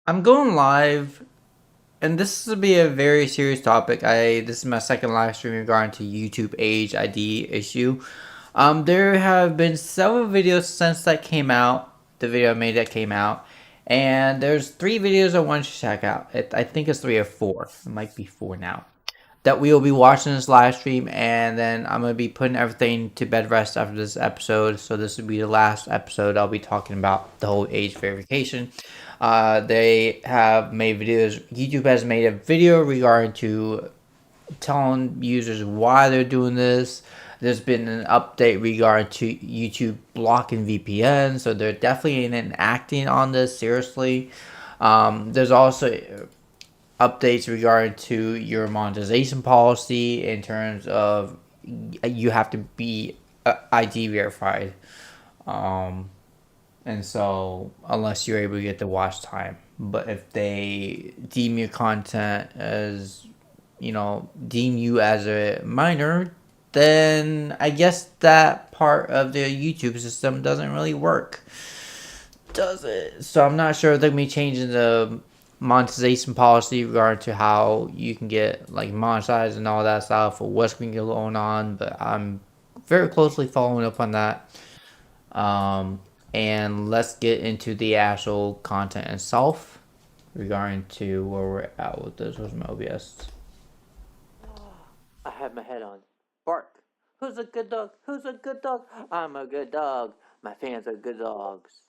I'm going live, and this will be a very serious topic. This is my second live stream regarding to YouTube age ID issue. There have been several videos since that came out. The video I made that came out, and there's three videos I want you to check out. I think it's three or four. It might be four now. That we will be watching this live stream, and then I'm gonna be putting everything to bed rest after this episode. So this will be the last episode. I'll be talking about the whole age verification. They have made videos. YouTube has made a video regarding to telling users why they're doing this. There's been an update regarding to YouTube blocking VPN, so they're definitely acting on this seriously. There's also updates regarding to your monetization policy in terms of you have to be ID verified. Um, and so unless you're able to get the watch time, but if they deem your content as, deem you as a minor, then I guess that part of the YouTube system doesn't really work, does it? So I'm not sure if they're gonna be changing the monetization policy regarding to how you can get like monetized and all that stuff, or what's going on. But I'm very closely following up on that. Um, and let's get into the actual content itself regarding to where we're at with this. Where's my OBS? I have my head on. Bark. Who's a good dog? Who's a good dog? I'm a good dog. My fans are good dogs.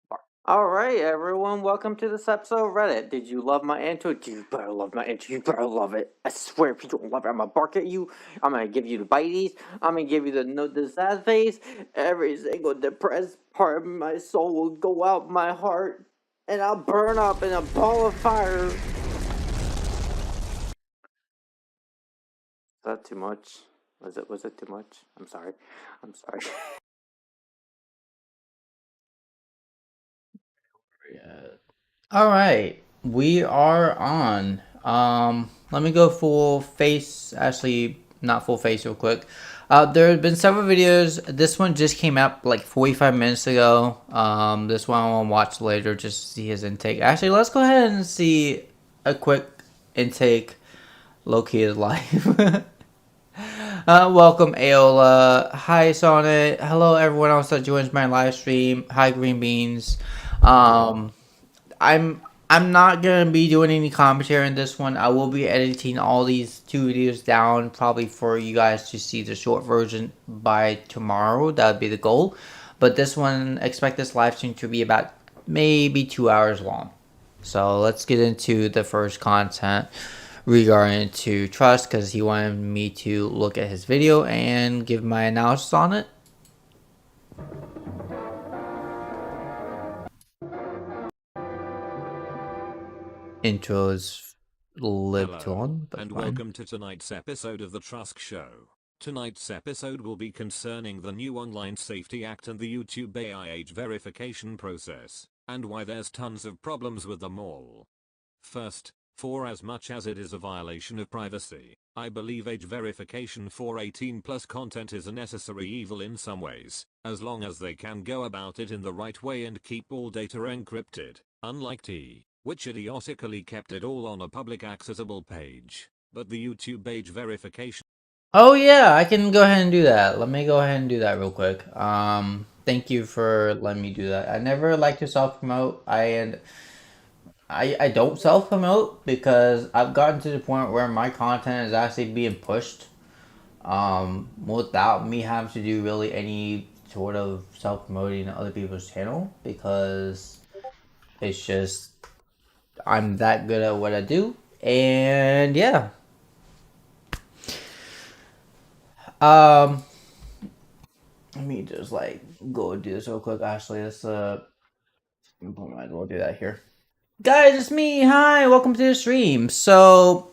Bark. All right, everyone. Welcome to this episode of Reddit. Did you love my intro? You better love my intro. You better love it. I swear, if you don't love it, I'm gonna bark at you. I'm gonna give you the bites. I'm gonna give you the sad face. Every single depressed part of my soul will go out my heart, and I'll burn up in a ball of fire. Is that too much? Was it too much? I'm sorry. I'm sorry. Yeah. All right, we are on. Let me go full face. Actually, not full face, real quick. There have been several videos. This one just came out like 45 minutes ago. This one I'll watch later just to see his intake. Actually, let's go ahead and see a quick intake located live. Welcome, Aola. Hi, Sonnet. Hello, everyone else that joins my live stream. Hi, Green Beans. Um, I'm I'm not gonna be doing any commentary on this one. I will be editing all these two videos down probably for you guys to see the short version by tomorrow. That would be the goal. But this one, expect this live stream to be about maybe 2 hours long. So let's get into the first content regarding to trust, because he wanted me to look at his video and give my analysis on it. Intro is lived Hello, on, but and fine. welcome to tonight's episode of The Trusk Show. Tonight's episode will be concerning the new Online Safety Act and the YouTube AI age verification process, and why there's tons of problems with them all. First, for as much as it is a violation of privacy, I believe age verification for 18 plus content is a necessary evil in some ways, as long as they can go about it in the right way and keep all data encrypted, unlike which idiotically kept it all on a public accessible page. But the YouTube age verification. Oh yeah, I can go ahead and do that. Let me go ahead and do that real quick. Thank you for letting me do that. I never like to self promote. I don't self promote because I've gotten to the point where my content is actually being pushed. Without me having to do really any sort of self promoting other people's channel, because it's just I'm that good at what I do, and yeah. Um, Let me just like go do this real quick. Actually, let's might as well do that here. Guys, it's me. Hi, welcome to the stream. So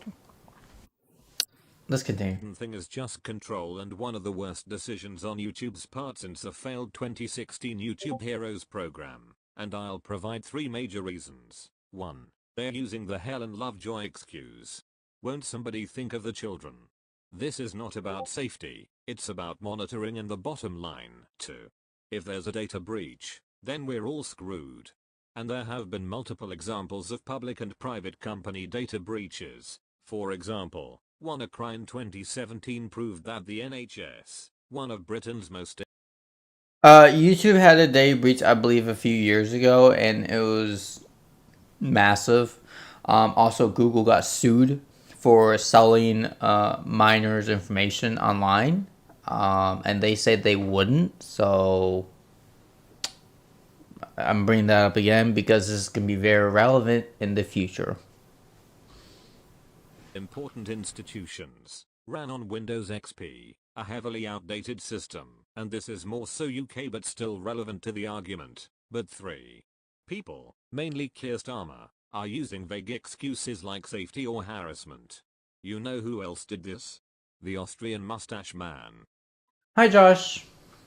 let's continue. Thing is just control, and one of the worst decisions on YouTube's part since a failed 2016 YouTube Heroes program. And I'll provide 3 major reasons. 1. They're using the Hell and Lovejoy excuse. Won't somebody think of the children? This is not about safety, it's about monitoring and the bottom line. 2. If there's a data breach, then we're all screwed. and there have been multiple examples of public and private company data breaches. For example, WannaCry in 2017 proved that the NHS, one of Britain's most YouTube had a data breach, I believe, a few years ago, and it was massive. Also, Google got sued for selling minors' information online, and they said they wouldn't. So I'm bringing that up again because this can be very relevant in the future. important institutions, ran on Windows XP, a heavily outdated system, and this is more so UK but still relevant to the argument. But 3. People, mainly Keir Starmer, are using vague excuses like safety or harassment. You know who else did this? The Austrian mustache man. Hi, Josh.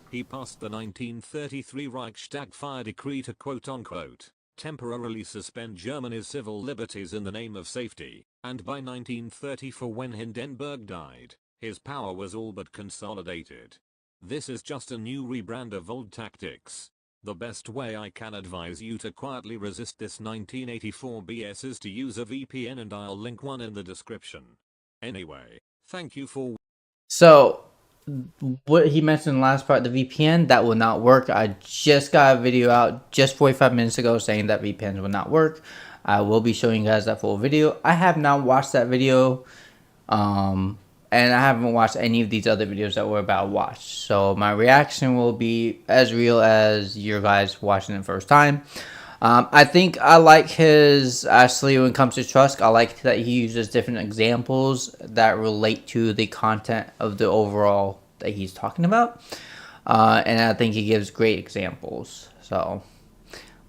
He passed the 1933 Reichstag fire decree to quote-unquote temporarily suspend Germany's civil liberties in the name of safety, and by 1934 when Hindenburg died, his power was all but consolidated. This is just a new rebrand of old tactics. The best way I can advise you to quietly resist this 1984 BS is to use a VPN, and I'll link one in the description. Anyway, thank you for So, what he mentioned in the last part, the VPN, that will not work. I just got a video out just 45 minutes ago saying that VPNs will not work. I will be showing you guys that full video. I have not watched that video, and I haven't watched any of these other videos that we're about to watch. So my reaction will be as real as your guys watching it first time. I think I like his, actually, when it comes to trust, I like that he uses different examples that relate to the content of the overall that he's talking about. And I think he gives great examples. So,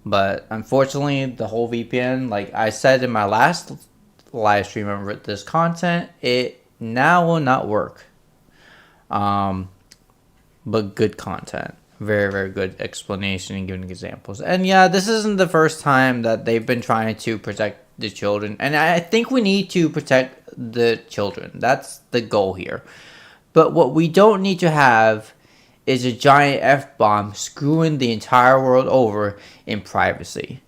but unfortunately, the whole VPN, like I said in my last live stream of this content, it now will not work. But good content. Very, very good explanation and giving examples. And yeah, this isn't the first time that they've been trying to protect the children. And I think we need to protect the children. That's the goal here. But what we don't need to have is a giant F-bomb screwing the entire world over in privacy.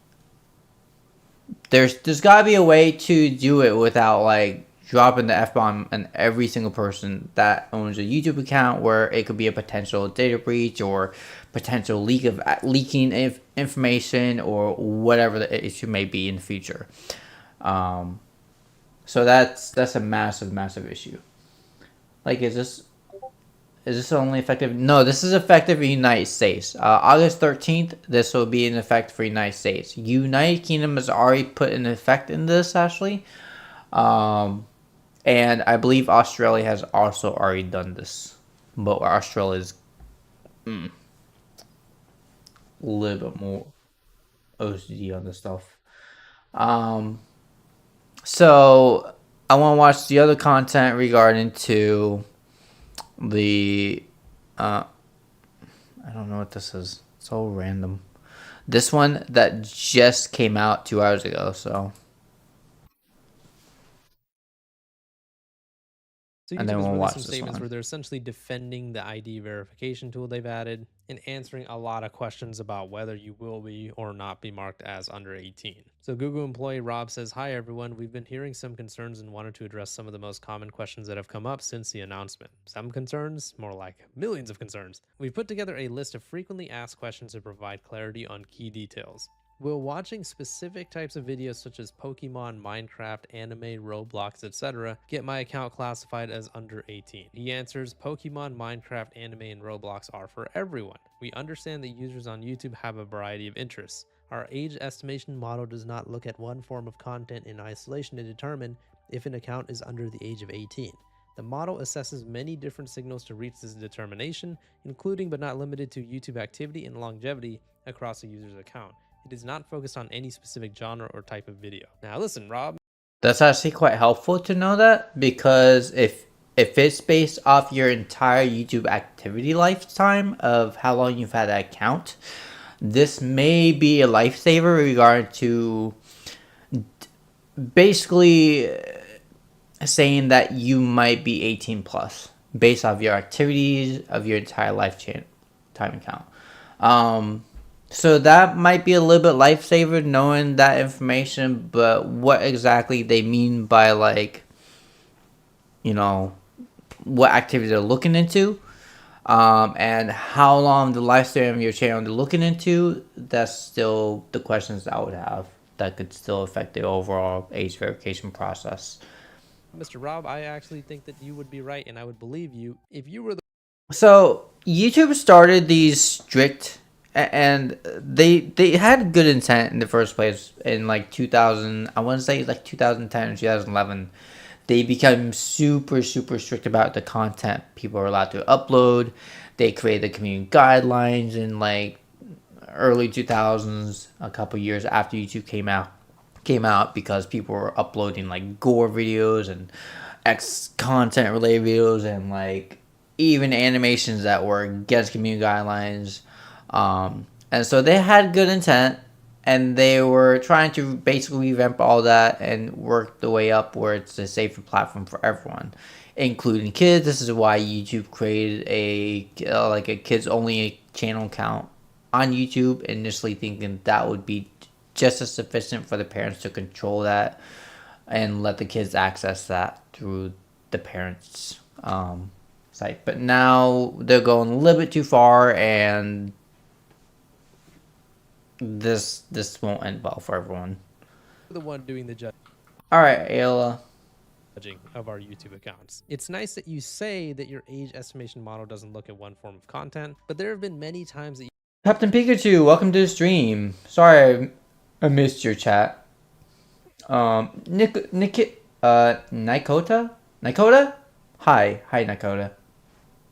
There's got to be a way to do it without like dropping the F-bomb on every single person that owns a YouTube account, where it could be a potential data breach or potential leaking information or whatever the issue may be in the future. So that's a massive issue. Like, is this only effective? No, this is effective in the United States. August 13th, this will be in effect for the United States. United Kingdom has already put an effect in this, actually. And I believe Australia has also already done this. But Australia's a little bit more OCD on this stuff. So I want to watch the other content regarding to the I don't know what this is. So random. This one that just came out 2 hours ago, so. So And YouTube then has we'll released watch some this statements one. where they're essentially defending the ID verification tool they've added and answering a lot of questions about whether you will be or not be marked as under 18. So Google employee Rob says, "Hi everyone, we've been hearing some concerns and wanted to address some of the most common questions that have come up since the announcement. Some concerns, more like millions of concerns. We've put together a list of frequently asked questions to provide clarity on key details. Will watching specific types of videos such as Pokemon, Minecraft, anime, Roblox, etc. get my account classified as under 18? He answers, Pokemon, Minecraft, anime, and Roblox are for everyone. We understand that users on YouTube have a variety of interests. Our age estimation model does not look at one form of content in isolation to determine if an account is under the age of 18. The model assesses many different signals to reach this determination, including but not limited to YouTube activity and longevity across a user's account. It is not focused on any specific genre or type of video." Now listen, Rob. That's actually quite helpful to know that, because if it's based off your entire YouTube activity lifetime of how long you've had that account, this may be a lifesaver regarding to basically saying that you might be 18 plus based off your activities of your entire lifetime account. So that might be a little bit lifesaver knowing that information, but what exactly they mean by, like, you know, what activity they're looking into, and how long the lifespan of your channel they're looking into, that's still the questions I would have that could still affect the overall age verification process. Mr. Rob, I actually think that you would be right, and I would believe you if you were the So YouTube started these strict, and they had good intent in the first place in like 2000. I want to say like 2010 or 2011. They became super strict about the content people are allowed to upload. They created community guidelines in like early 2000s, a couple years after YouTube came out because people were uploading like gore videos and X content related videos and like even animations that were against community guidelines. And so they had good intent and they were trying to basically revamp all that and work the way up where it's a safer platform for everyone, including kids. This is why YouTube created a like a kids only channel account on YouTube, initially thinking that would be just as sufficient for the parents to control that and let the kids access that through the parents' site. But now they're going a little bit too far, and this won't end well for everyone. one doing the All right, Ayla. judging of our YouTube accounts. It's nice that you say that your age estimation model doesn't look at one form of content, but there have been many times that Captain Pikachu, welcome to the stream. Sorry I missed your chat. Nikota? Nikota? Hi, Nikota.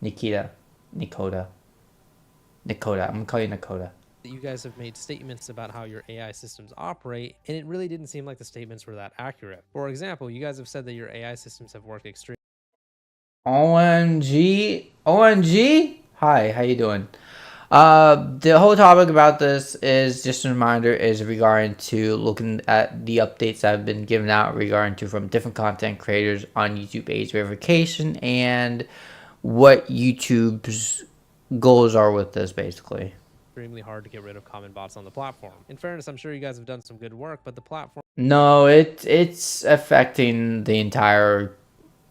Nikita. Nikota. I'm gonna call you Nikota. you guys have made statements about how your AI systems operate, and it really didn't seem like the statements were that accurate. For example, you guys have said that your AI systems have worked extremely OMG? Hi, how you doing? The whole topic about this is just a reminder is regarding to looking at the updates that have been given out regarding to from different content creators on YouTube age verification and what YouTube's goals are with this basically. extremely hard to get rid of common bots on the platform. In fairness, I'm sure you guys have done some good work, but the platform No, it's affecting the entire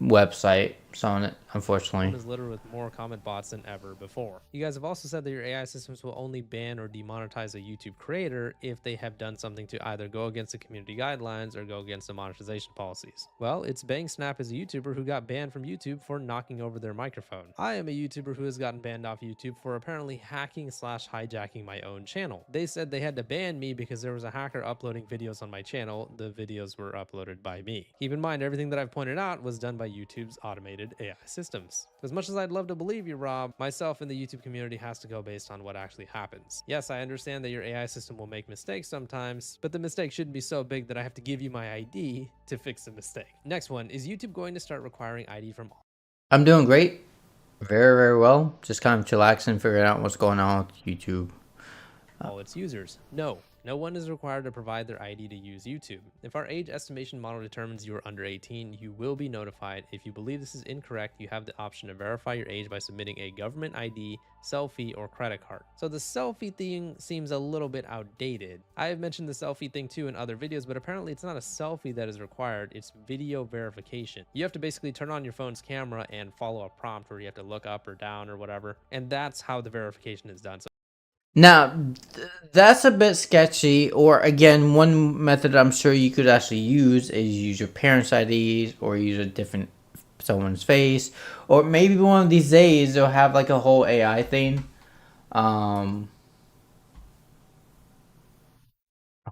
website, so unfortunately. is littered with more comment bots than ever before. You guys have also said that your AI systems will only ban or demonetize a YouTube creator if they have done something to either go against the community guidelines or go against the monetization policies. Well, it's Bang Snap is a YouTuber who got banned from YouTube for knocking over their microphone. I am a YouTuber who has gotten banned off YouTube for apparently hacking slash hijacking my own channel. They said they had to ban me because there was a hacker uploading videos on my channel. The videos were uploaded by me. Keep in mind, everything that I've pointed out was done by YouTube's automated AI systems. As much as I'd love to believe you, Rob, myself and the YouTube community has to go based on what actually happens. Yes, I understand that your AI system will make mistakes sometimes, but the mistake shouldn't be so big that I have to give you my ID to fix the mistake. Next one, is YouTube going to start requiring ID from all? I'm doing great. Very well. Just kind of chillaxing, figuring out what's going on with YouTube. All its users? No. No one is required to provide their ID to use YouTube. If our age estimation model determines you are under 18, you will be notified. If you believe this is incorrect, you have the option to verify your age by submitting a government ID, selfie, or credit card. So the selfie thing seems a little bit outdated. I have mentioned the selfie thing too in other videos, but apparently it's not a selfie that is required, it's video verification. You have to basically turn on your phone's camera and follow a prompt where you have to look up or down or whatever, and that's how the verification is done. So Now, that's a bit sketchy, or again, one method I'm sure you could actually use is use your parents' IDs or use a different someone's face, or maybe one of these days they'll have like a whole AI thing. Oh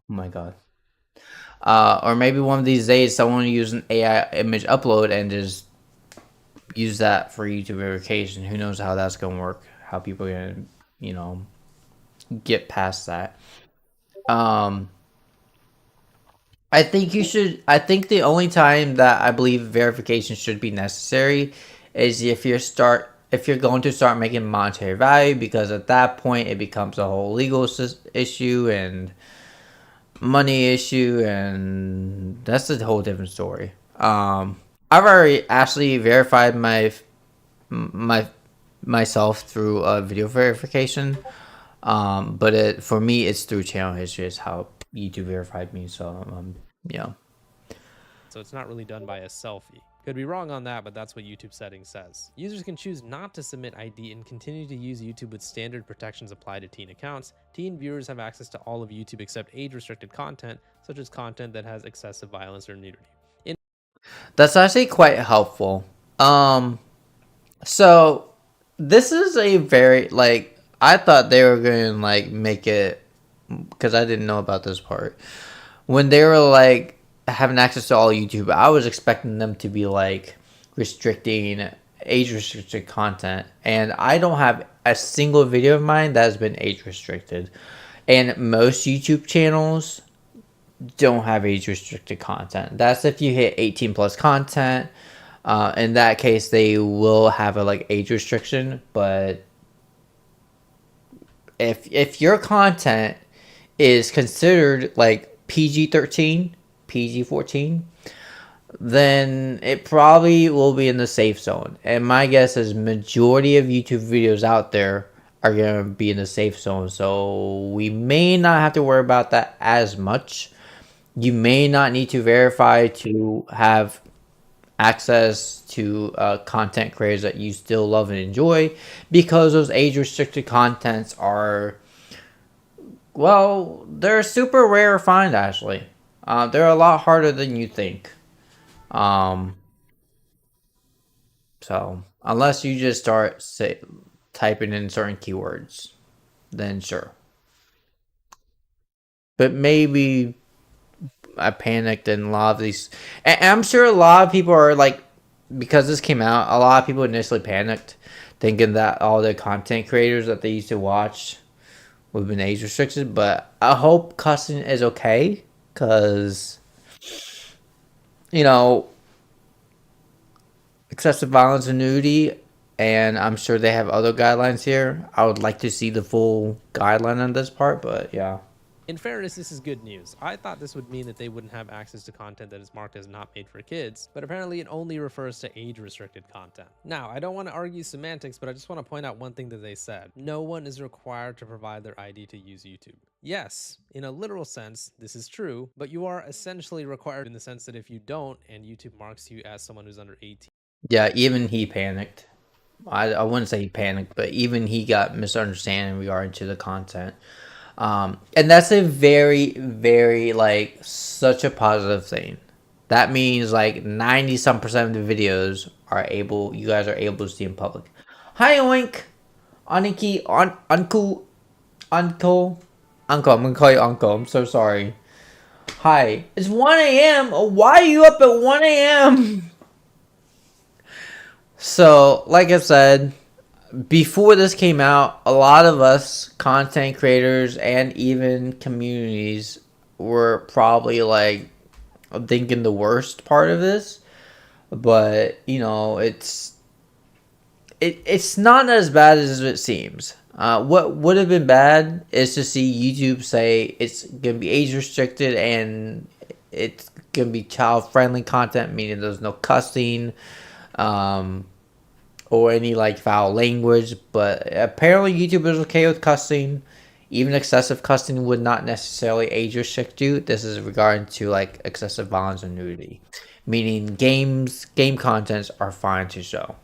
my god. Or maybe one of these days someone will use an AI image upload and just use that for YouTube verification. Who knows how that's gonna work? How people are gonna, get past that. I think the only time that I believe verification should be necessary is if you're going to start making monetary value, because at that point it becomes a whole legal issue and money issue, and that's a whole different story. I've already actually verified my myself through a video verification. But for me, it's through channel history is how YouTube verified me. So yeah. So it's not really done by a selfie. Could be wrong on that, but that's what YouTube settings says. Users can choose not to submit ID and continue to use YouTube with standard protections applied to teen accounts. Teen viewers have access to all of YouTube except age-restricted content, such as content that has excessive violence or nudity. That's actually quite helpful. So this is a very like I thought they were gonna like make it because I didn't know about this part. When they were like having access to all YouTube, I was expecting them to be like restricting age restricted content, and I don't have a single video of mine that has been age restricted. And most YouTube channels don't have age restricted content. That's if you hit 18 plus content. In that case, they will have a like age restriction. But if your content is considered like PG-13, PG-14, then it probably will be in the safe zone. And my guess is majority of YouTube videos out there are going to be in the safe zone. So we may not have to worry about that as much. You may not need to verify to have access to content creators that you still love and enjoy, because those age restricted contents are, well, they're super rare to find actually. They're a lot harder than you think. Um, so unless you just start typing in certain keywords, then sure. But maybe I panicked and a lot of these, and I'm sure a lot of people are like, because this came out, a lot of people initially panicked, thinking that all the content creators that they used to watch would have been age restricted. But I hope cussing is okay, because you know, excessive violence and nudity, and I'm sure they have other guidelines here. I would like to see the full guideline on this part, but yeah. In fairness, this is good news. I thought this would mean that they wouldn't have access to content that is marked as not made for kids, but apparently it only refers to age-restricted content. Now, I don't want to argue semantics, but I just want to point out one thing that they said. No one is required to provide their ID to use YouTube. Yes, in a literal sense, this is true, but you are essentially required in the sense that if you don't and YouTube marks you as someone who's under 18, Yeah, even he panicked. I wouldn't say he panicked, but even he got misunderstanding regarding to the content. And that's a very, very like such a positive thing. That means like 90 some percent of the videos are able, you guys are able to see in public. Hi Oink, Aniki, Uncle, Uncle, Uncle. I'm gonna call you Uncle. I'm so sorry. Hi, it's 1 a.m. Why are you up at 1 a.m.? So, like I said, before this came out, a lot of us content creators and even communities were probably like thinking the worst part of this, but you know, it's not as bad as it seems. What would have been bad is to see YouTube say it's gonna be age restricted and it's gonna be child friendly content, meaning there's no cussing. Um, or any like foul language, but apparently YouTube is okay with cussing. Even excessive cussing would not necessarily age restrict you. This is regarding to like excessive violence and nudity, meaning game contents are fine to show.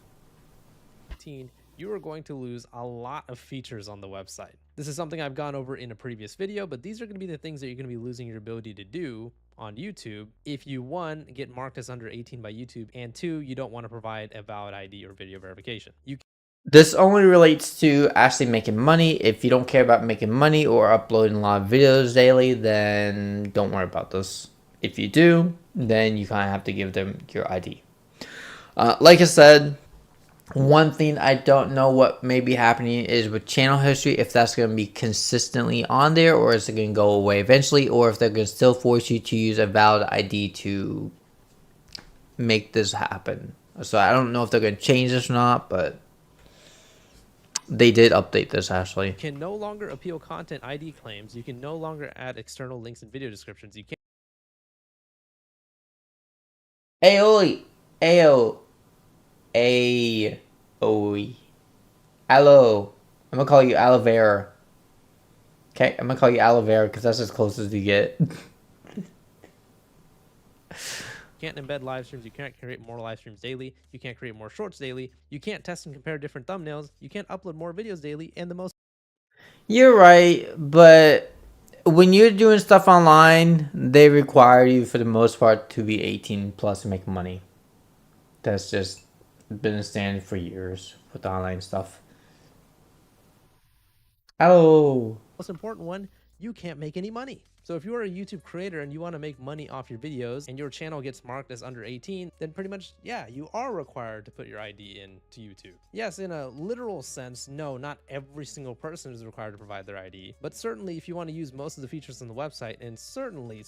you are going to lose a lot of features on the website. This is something I've gone over in a previous video, but these are going to be the things that you're going to be losing your ability to do on YouTube if you, one, get marked as under 18 by YouTube, and two, you don't want to provide a valid ID or video verification. This only relates to actually making money. If you don't care about making money or uploading a lot of videos daily, then don't worry about this. If you do, then you kind of have to give them your ID. Like I said, one thing I don't know what may be happening is with channel history, if that's going to be consistently on there or is it going to go away eventually, or if they're going to still force you to use a valid ID to make this happen. So I don't know if they're going to change this or not, but they did update this actually. You can no longer appeal content ID claims. You can no longer add external links and video descriptions. You can't. Aoi, Ayo, Aoi. Hello. I'm gonna call you aloe vera. Okay, I'm gonna call you aloe vera because that's as close as you get. You can't embed live streams. You can't create more live streams daily. You can't create more shorts daily. You can't test and compare different thumbnails. You can't upload more videos daily. And the most You're right, but when you're doing stuff online, they require you for the most part to be 18 plus to make money. That's just been a standard for years with online stuff. Oh, most important one, you can't make any money. So if you're a YouTube creator and you want to make money off your videos and your channel gets marked as under 18, then pretty much, yeah, you are required to put your ID in to YouTube. Yes, in a literal sense, no, not every single person is required to provide their ID, but certainly if you want to use most of the features on the website, and certainly,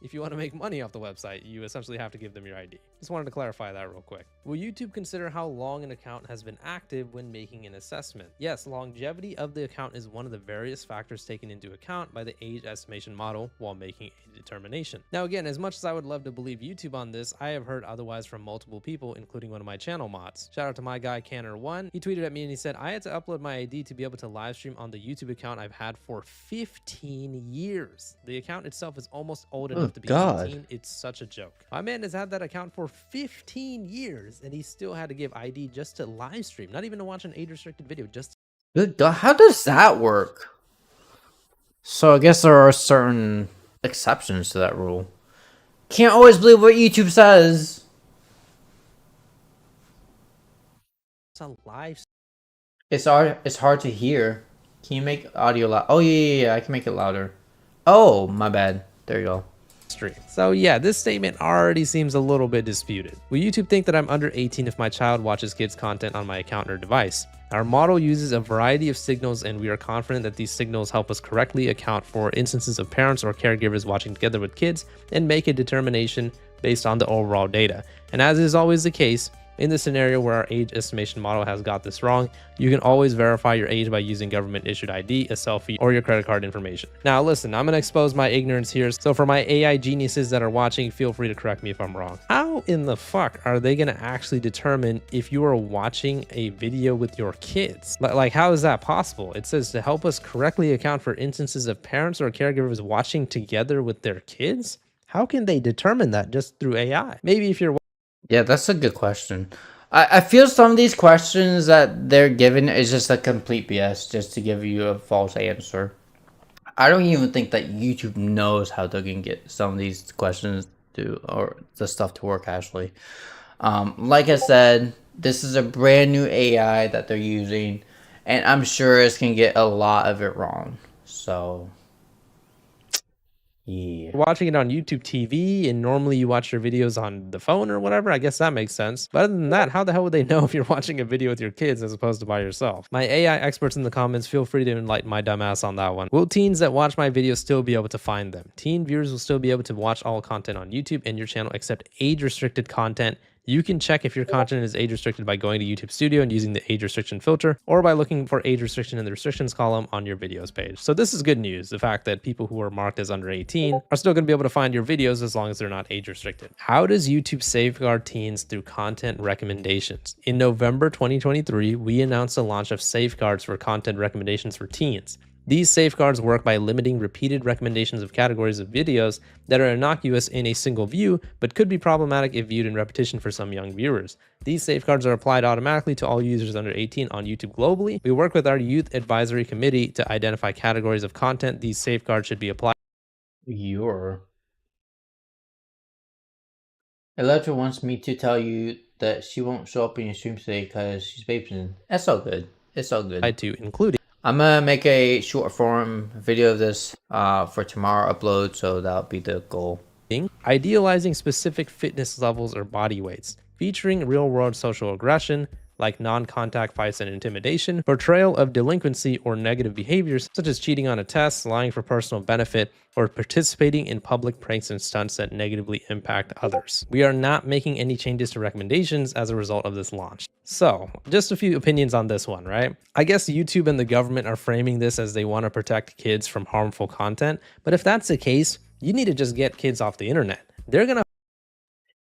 if you want to make money off the website, you essentially have to give them your ID. Just wanted to clarify that real quick. Will YouTube consider how long an account has been active when making an assessment? Yes, longevity of the account is one of the various factors taken into account by the age estimation model while making a determination. Now again, as much as I would love to believe YouTube on this, I have heard otherwise from multiple people, including one of my channel mods. Shout out to my guy Canner1. He tweeted at me and he said, I had to upload my ID to be able to live stream on the YouTube account I've had for 15 years. The account itself is almost old enough to be 18. It's such a joke. My man has had that account for 15 years and he still had to give ID just to live stream, not even to watch an age restricted video, just good God. How does that work? So I guess there are certain exceptions to that rule. Can't always believe what YouTube says. a live It's hard to hear. Can you make audio loud? Oh yeah, I can make it louder. Oh, my bad. There you go. stream. So yeah, this statement already seems a little bit disputed. Will YouTube think that I'm under 18 if my child watches kids content on my account or device? Our model uses a variety of signals and we are confident that these signals help us correctly account for instances of parents or caregivers watching together with kids and make a determination based on the overall data. And as is always the case, in the scenario where our age estimation model has got this wrong, you can always verify your age by using government issued ID, a selfie, or your credit card information. Now listen, I'm going to expose my ignorance here, so for my AI geniuses that are watching, feel free to correct me if I'm wrong. How in the fuck are they going to actually determine if you are watching a video with your kids? Like, how is that possible? It says to help us correctly account for instances of parents or caregivers watching together with their kids? How can they determine that just through AI? Maybe if you're Yeah, that's a good question. I feel some of these questions that they're given is just a complete BS just to give you a false answer. I don't even think that YouTube knows how they can get some of these questions to, or the stuff to work actually. Like I said, this is a brand new AI that they're using, and I'm sure it's gonna get a lot of it wrong. So yeah. watching it on YouTube TV and normally you watch your videos on the phone or whatever, I guess that makes sense. But other than that, how the hell would they know if you're watching a video with your kids as opposed to by yourself? My AI experts in the comments, feel free to enlighten my dumbass on that one. Will teens that watch my videos still be able to find them? Teen viewers will still be able to watch all content on YouTube and your channel except age restricted content. You can check if your content is age restricted by going to YouTube Studio and using the age restriction filter, or by looking for age restriction in the restrictions column on your videos page. So this is good news, the fact that people who are marked as under 18 are still going to be able to find your videos as long as they're not age restricted. How does YouTube safeguard teens through content recommendations? In November 2023, we announced the launch of safeguards for content recommendations for teens. These safeguards work by limiting repeated recommendations of categories of videos that are innocuous in a single view, but could be problematic if viewed in repetition for some young viewers. These safeguards are applied automatically to all users under 18 on YouTube globally. We work with our Youth Advisory Committee to identify categories of content these safeguards should be applied. Electra wants me to tell you that she won't show up in your stream today because she's babysitting. That's all good. It's all good. To including I'm gonna make a short form video of this for tomorrow upload, so that'll be the goal. idealizing specific fitness levels or body weights, featuring real-world social aggression, like non-contact fights and intimidation, portrayal of delinquency or negative behaviors such as cheating on a test, lying for personal benefit, or participating in public pranks and stunts that negatively impact others. We are not making any changes to recommendations as a result of this launch. So, just a few opinions on this one, right? I guess YouTube and the government are framing this as they want to protect kids from harmful content, but if that's the case, you need to just get kids off the internet. They're gonna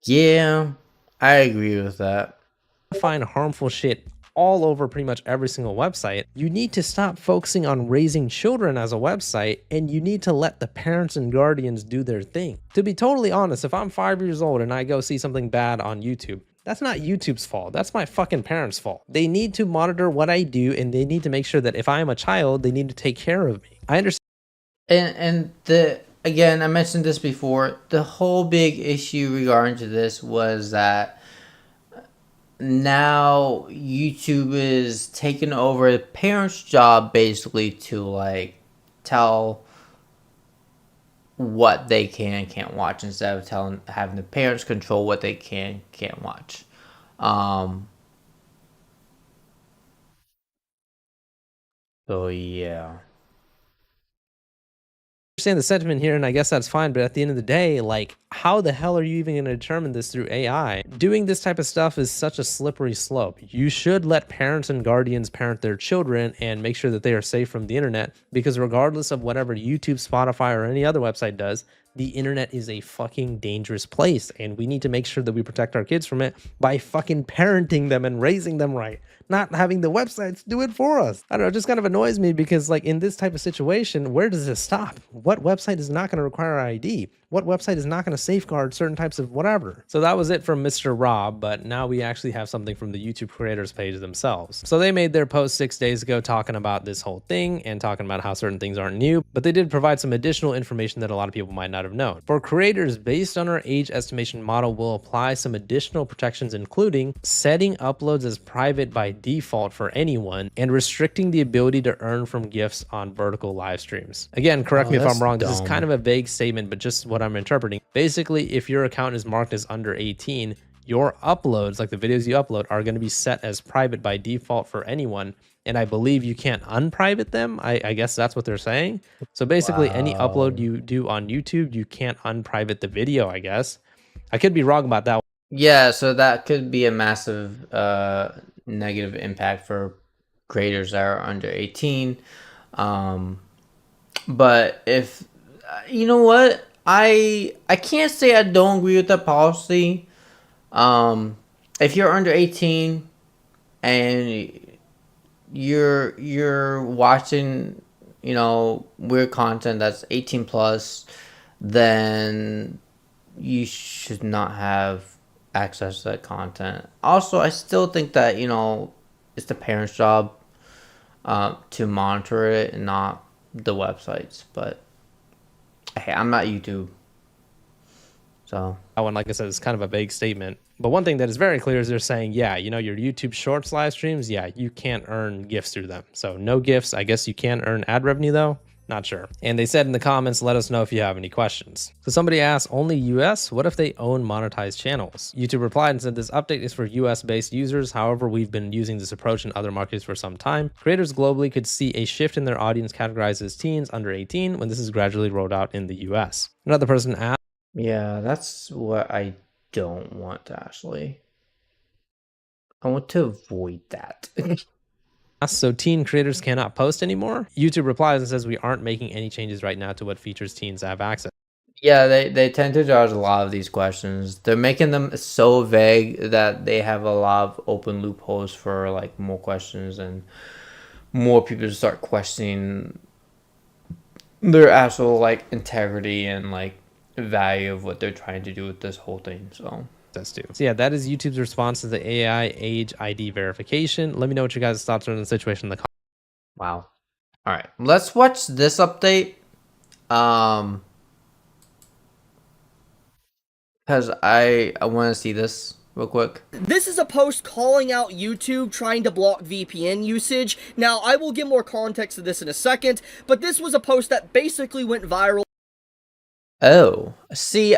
Yeah, I agree with that. find harmful shit all over pretty much every single website. You need to stop focusing on raising children as a website, and you need to let the parents and guardians do their thing. To be totally honest, if I'm 5 years old and I go see something bad on YouTube, that's not YouTube's fault. That's my fucking parents' fault. They need to monitor what I do, and they need to make sure that if I am a child, they need to take care of me. I understand. And the again, I mentioned this before. The whole big issue regarding to this was that now YouTube is taking over the parents' job basically to like tell what they can and can't watch instead of having the parents control what they can't watch. So yeah. Understand the sentiment here, and I guess that's fine, but at the end of the day, like, how the hell are you even going to determine this through AI? Doing this type of stuff is such a slippery slope. You should let parents and guardians parent their children and make sure that they are safe from the internet, because regardless of whatever YouTube, Spotify, or any other website does, the internet is a fucking dangerous place, and we need to make sure that we protect our kids from it by fucking parenting them and raising them right, not having the websites do it for us. I don't know, it just kind of annoys me because, like, in this type of situation, where does this stop? What website is not going to require ID? What website is not going to safeguard certain types of whatever? So that was it from Mr. Rob, but now we actually have something from the YouTube creators page themselves. So they made their post 6 days ago talking about this whole thing and talking about how certain things aren't new, but they did provide some additional information that a lot of people might not have known. For creators, based on our age estimation model, will apply some additional protections, including setting uploads as private by default for anyone and restricting the ability to earn from gifts on vertical live streams. Again, correct me if I'm wrong. This is kind of a vague statement, but just what I'm interpreting. Basically, if your account is marked as under 18, your uploads, like the videos you upload, are going to be set as private by default for anyone. And I believe you can't unprivate them. I guess that's what they're saying. So basically, any upload you do on YouTube, you can't unprivate the video, I guess. I could be wrong about that. Yeah, so that could be a massive negative impact for creators that are under 18. But if you know what, I can't say I don't agree with that policy. If you're under 18 and you're watching, you know, weird content that's 18 plus, then you should not have access to that content. Also, I still think that, you know, it's the parents' job to monitor it and not the websites. But hey, I'm not YouTube. So that one, like I said, is kind of a vague statement. But one thing that is very clear is they're saying, yeah, you know, your YouTube Shorts live streams, yeah, you can't earn gifts through them. So no gifts. I guess you can earn ad revenue though. Not sure. And they said in the comments, let us know if you have any questions. So somebody asked, only US? What if they own monetized channels? YouTube replied and said, this update is for US based users. However, we've been using this approach in other markets for some time. Creators globally could see a shift in their audience categorized as teens under 18 when this is gradually rolled out in the US. Another person asked, yeah, that's what I don't want, actually. I want to avoid that. so teen creators cannot post anymore? YouTube replies and says, we aren't making any changes right now to what features teens have access. Yeah, they tend to dodge a lot of these questions. They're making them so vague that they have a lot of open loopholes for like more questions and more people to start questioning their actual like integrity and like value of what they're trying to do with this whole thing. So yeah, that is YouTube's response to the AI age ID verification. Let me know what you guys' thoughts are on the situation in the comments. wow. All right, let's watch this update. Because I want to see this real quick. This is a post calling out YouTube trying to block VPN usage. Now, I will give more context to this in a second, but this was a post that basically went viral. Oh, see,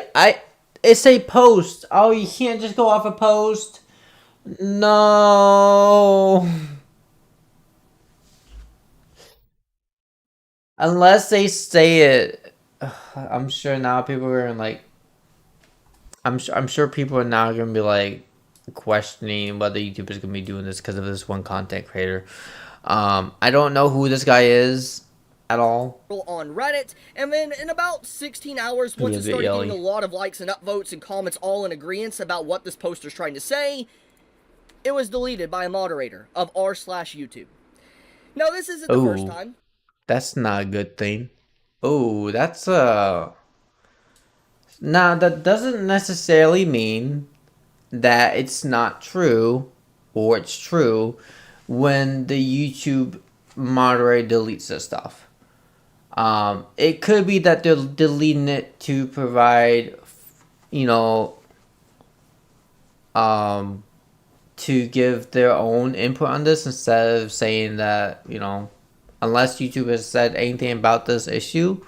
it's a post. Oh, you can't just go off a post. No. Unless they say it. I'm sure now people are gonna like. I'm sure people are now gonna be like questioning whether YouTube is gonna be doing this because of this one content creator. I don't know who this guy is at all. On Reddit, and then in about 16 hours, once it started getting a lot of likes and upvotes and comments all in agreement about what this poster's trying to say, it was deleted by a moderator of r/YouTube. Now, this isn't the first Oh, time. that's not a good thing. Oh, that's now that doesn't necessarily mean that it's not true or it's true when the YouTube moderator deletes this stuff. It could be that they're deleting it to provide, you know, to give their own input on this instead of saying that, unless YouTube has said anything about this issue,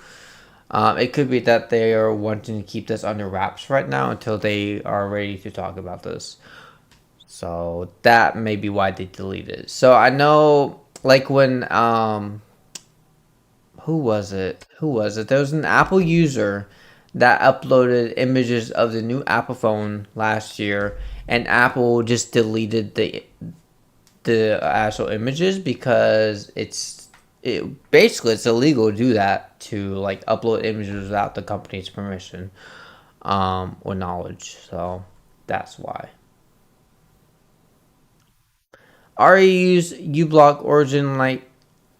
it could be that they are wanting to keep this under wraps right now until they are ready to talk about this. So that may be why they deleted it. So I know, like when who was it? There was an Apple user that uploaded images of the new Apple phone last year, and Apple just deleted the actual images because it's illegal to do that, to like upload images without the company's permission or knowledge. So that's why. Already use uBlock, Origin Lite,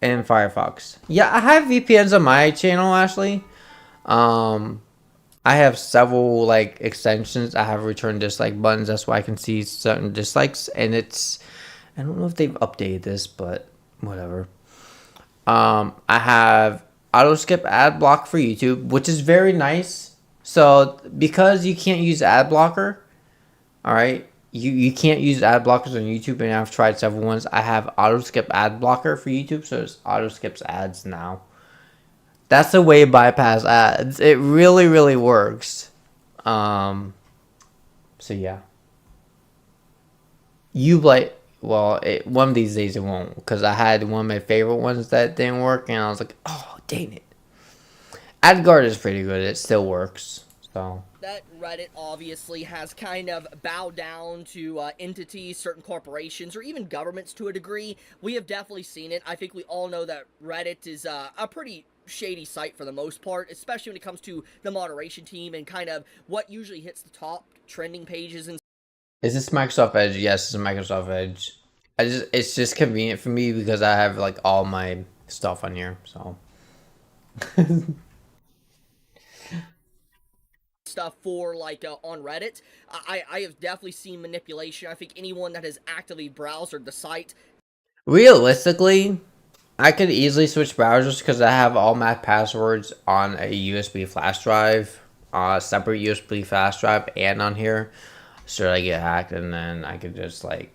and Firefox. Yeah, I have VPNs on my channel, Ashley. I have several like extensions. I have return dislike buttons. That's why I can see certain dislikes, and I don't know if they've updated this, but whatever. I have auto skip ad block for YouTube, which is very nice. So because you can't use ad blocker, all right, you can't use ad blockers on YouTube, and I've tried several ones. I have auto skip ad blocker for YouTube, so it auto skips ads now. That's a way to bypass ads. It really, really works. So yeah. One of these days it won't, because I had one of my favorite ones that didn't work, and I was like, oh, dang it. AdGuard is pretty good. It still works. So That Reddit obviously has kind of bowed down to entities, certain corporations, or even governments to a degree. We have definitely seen it. I think we all know that Reddit is a pretty shady site for the most part, especially when it comes to the moderation team and kind of what usually hits the top trending pages and is this Microsoft Edge? Yes, it's Microsoft Edge. It's just convenient for me because I have like all my stuff on here. So stuff for like on Reddit. I have definitely seen manipulation. I think anyone that has actively browsed the site. realistically, I could easily switch browsers because I have all my passwords on a USB flash drive, separate USB flash drive, and on here. Should I get hacked, and then I could just like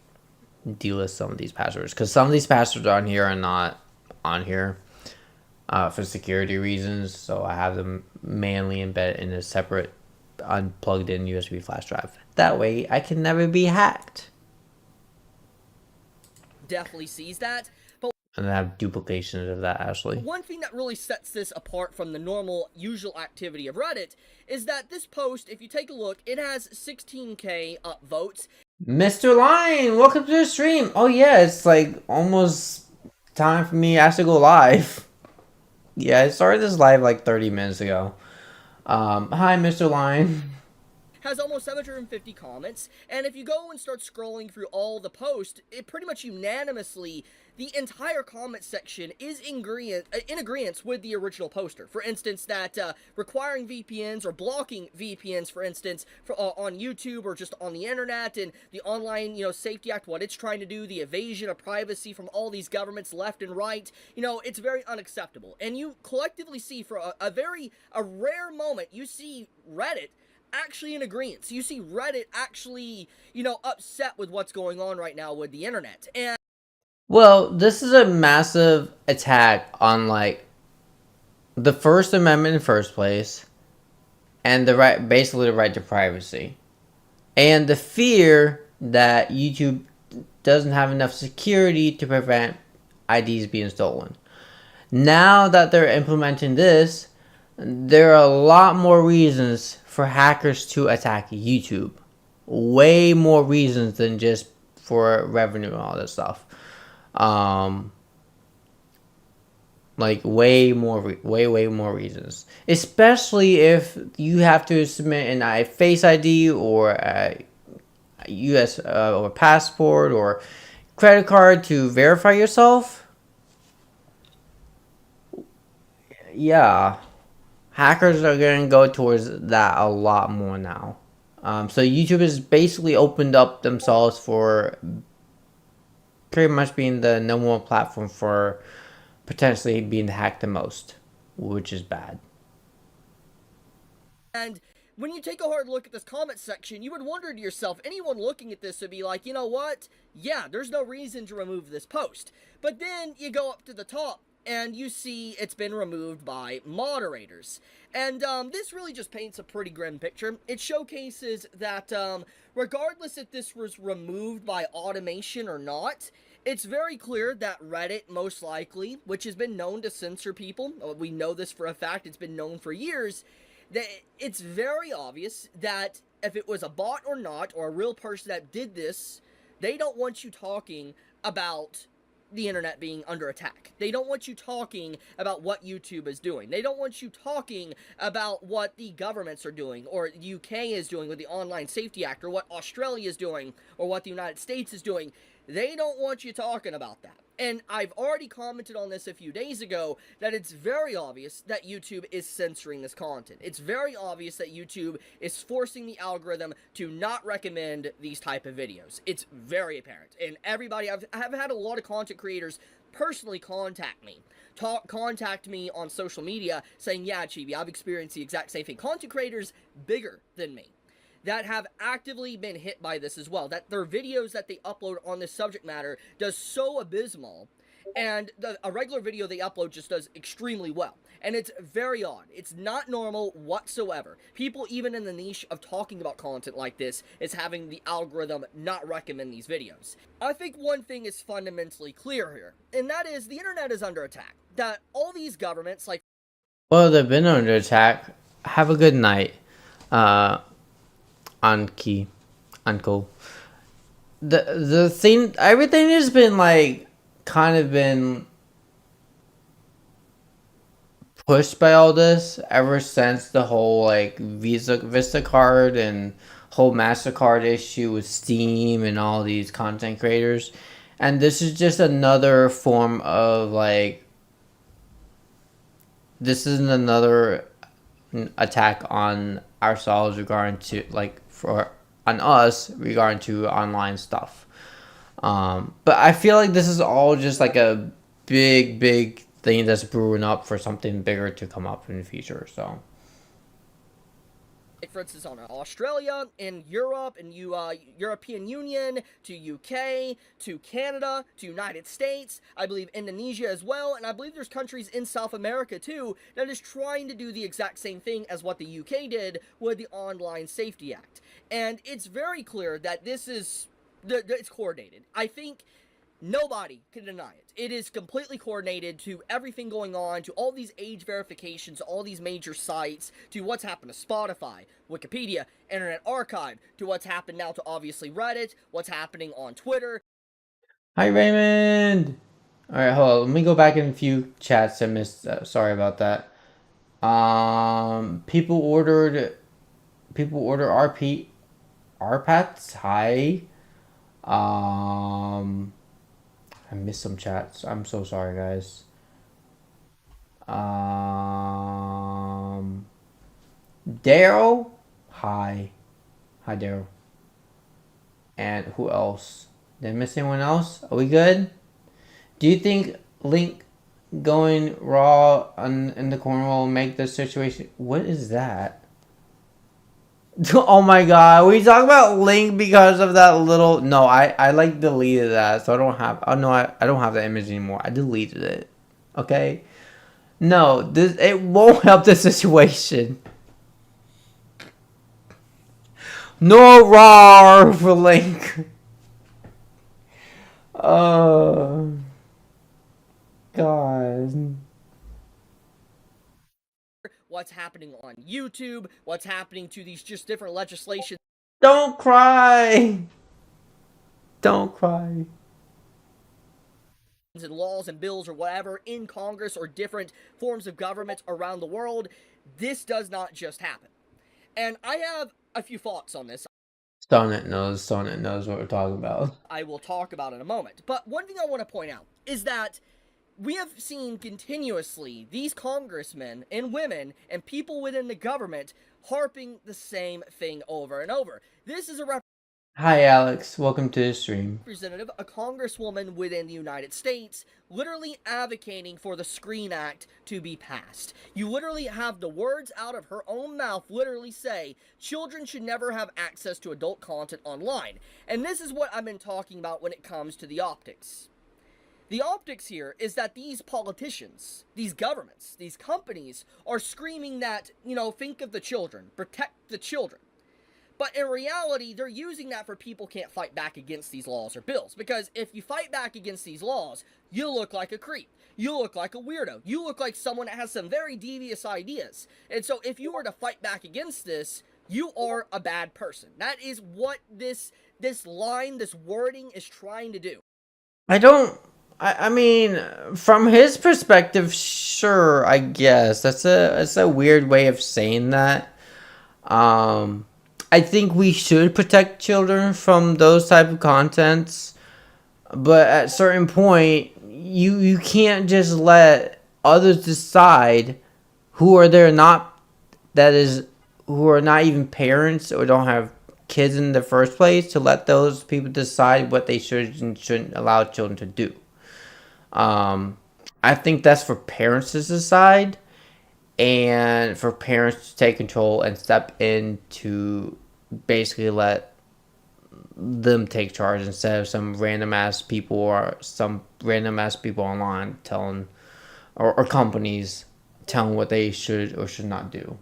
delist some of these passwords, because some of these passwords on here are not on here for security reasons. So I have them manually embedded in a separate unplugged in USB flash drive. That way, I can never be hacked. Definitely sees that. But And I have duplications of that, Ashley. one thing that really sets this apart from the normal, usual activity of Reddit is that this post, if you take a look, it has 16K upvotes. Mr. Lion, welcome to the stream. Oh yeah, it's like almost time for me. I have to go live. Yeah, I started this live like 30 minutes ago. Hi, Mr. Lion. Has almost 750 comments, and if you go and start scrolling through all the posts, it pretty much unanimously, the entire comment section is in agreement with the original poster. For instance, that requiring VPNs or blocking VPNs, for instance, on YouTube or just on the internet, and the Online Safety Act, what it's trying to do, the evasion of privacy from all these governments left and right, it's very unacceptable. And you collectively see, for a rare moment, you see Reddit actually in agreement. So you see Reddit actually, upset with what's going on right now with the internet. And Well, this is a massive attack on like the First Amendment in the first place, and basically the right to privacy, and the fear that YouTube doesn't have enough security to prevent IDs being stolen. Now that they're implementing this, there are a lot more reasons for hackers to attack YouTube. Way more reasons than just for revenue and all this stuff. Like way more reasons. Especially if you have to submit an Face ID or a U.S. Or passport or credit card to verify yourself. Yeah, hackers are going to go towards that a lot more now. So YouTube has basically opened up themselves for pretty much being the number one platform for potentially being hacked the most, which is bad. And when you take a hard look at this comment section, you would wonder to yourself, anyone looking at this would be like, you know what? Yeah, there's no reason to remove this post. But then you go up to the top and you see it's been removed by moderators. And this really just paints a pretty grim picture. It showcases that regardless if this was removed by automation or not, it's very clear that Reddit, most likely, which has been known to censor people, we know this for a fact, it's been known for years, that it's very obvious that if it was a bot or not, or a real person that did this, they don't want you talking about the internet being under attack. They don't want you talking about what YouTube is doing. They don't want you talking about what the governments are doing, or the UK is doing with the Online Safety Act, or what Australia is doing, or what the United States is doing. They don't want you talking about that. And I've already commented on this a few days ago that it's very obvious that YouTube is censoring this content. It's very obvious that YouTube is forcing the algorithm to not recommend these type of videos. It's very apparent. And everybody, I've had a lot of content creators personally contact me. Contact me on social media saying, yeah, Chibi, I've experienced the exact same thing. Content creators bigger than me that have actively been hit by this as well, that their videos that they upload on this subject matter does so abysmal, and a regular video they upload just does extremely well. And it's very odd. It's not normal whatsoever. People, even in the niche of talking about content like this, is having the algorithm not recommend these videos. I think one thing is fundamentally clear here, and that is the internet is under attack. That all these governments, like... Well, they've been under attack. Have a good night. Anki, Uncle. The thing, everything has been like kind of been pushed by all this ever since the whole like Vista card and whole MasterCard issue with Steam and all these content creators, and this is just another form of like, this is another attack on ourselves regarding to like on us regarding to online stuff. But I feel like this is all just like a big thing that's brewing up for something bigger to come up in the future. So, for instance, on Australia, in Europe, and European Union, to UK, to Canada, to United States, I believe Indonesia as well, and I believe there's countries in South America too that is trying to do the exact same thing as what the UK did with the Online Safety Act. And it's very clear that this is, it's coordinated. I think nobody can deny it. It is completely coordinated to everything going on, to all these age verifications, all these major sites, to what's happened to Spotify, Wikipedia, Internet Archive, to what's happened now to obviously Reddit, what's happening on Twitter. Hi Raymond! Alright, hold on. Let me go back in a few chats I missed. Sorry about that. People order RPATs. Hi. I missed some chats. I'm so sorry, guys. Daryl. Hi. Hi, Daryl. And who else? Did I miss anyone else? Are we good? Do you think Link going raw in the corner will make the situation... What is that? Oh my god, we talk about Link because of that little... No, I like deleted that, so I don't have... Oh no, I don't have that image anymore. I deleted it. Okay? No, it won't help the situation. No raw for Link. Oh... God. What's happening on YouTube, what's happening to these just different legislations. Don't cry. Don't cry. And laws and bills or whatever in Congress or different forms of government around the world. This does not just happen. And I have a few thoughts on this. Sonnet knows what we're talking about. I will talk about in a moment. But one thing I want to point out is that we have seen continuously these congressmen and women and people within the government harping the same thing over and over. This is a Hi Alex, welcome to the stream. representative, a congresswoman within the United States, literally advocating for the Screen Act to be passed. You literally have the words out of her own mouth literally say, children should never have access to adult content online. And this is what I've been talking about when it comes to the optics. The optics here is that these politicians, these governments, these companies are screaming that, think of the children, protect the children. But in reality, they're using that for people can't fight back against these laws or bills. Because if you fight back against these laws, you look like a creep. You look like a weirdo. You look like someone that has some very devious ideas. And so if you were to fight back against this, you are a bad person. That is what this line, this wording is trying to do. I mean, from his perspective, sure, I guess. That's a weird way of saying that. I think we should protect children from those type of contents, but at a certain point, you can't just let others decide who are not even parents or don't have kids in the first place, to let those people decide what they should and shouldn't allow children to do. I think that's for parents to decide, and for parents to take control and step in to basically let them take charge instead of some random ass people online telling, or companies telling what they should or should not do.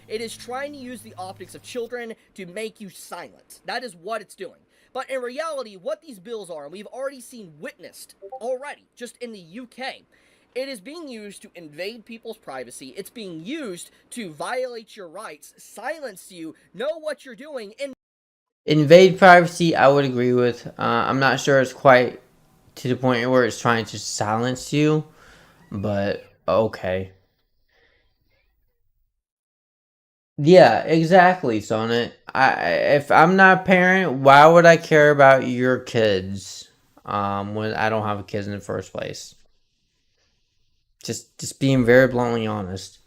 It is trying to use the optics of children to make you silent. That is what it's doing. But in reality, what these bills are, and we've already witnessed already, just in the UK, it is being used to invade people's privacy. It's being used to violate your rights, silence you, know what you're doing, and Invade privacy, I would agree with. I'm not sure it's quite to the point where it's trying to silence you, but okay. Yeah, exactly, Sonnet. If I'm not a parent, why would I care about your kids? When I don't have kids in the first place. Just being very bluntly honest.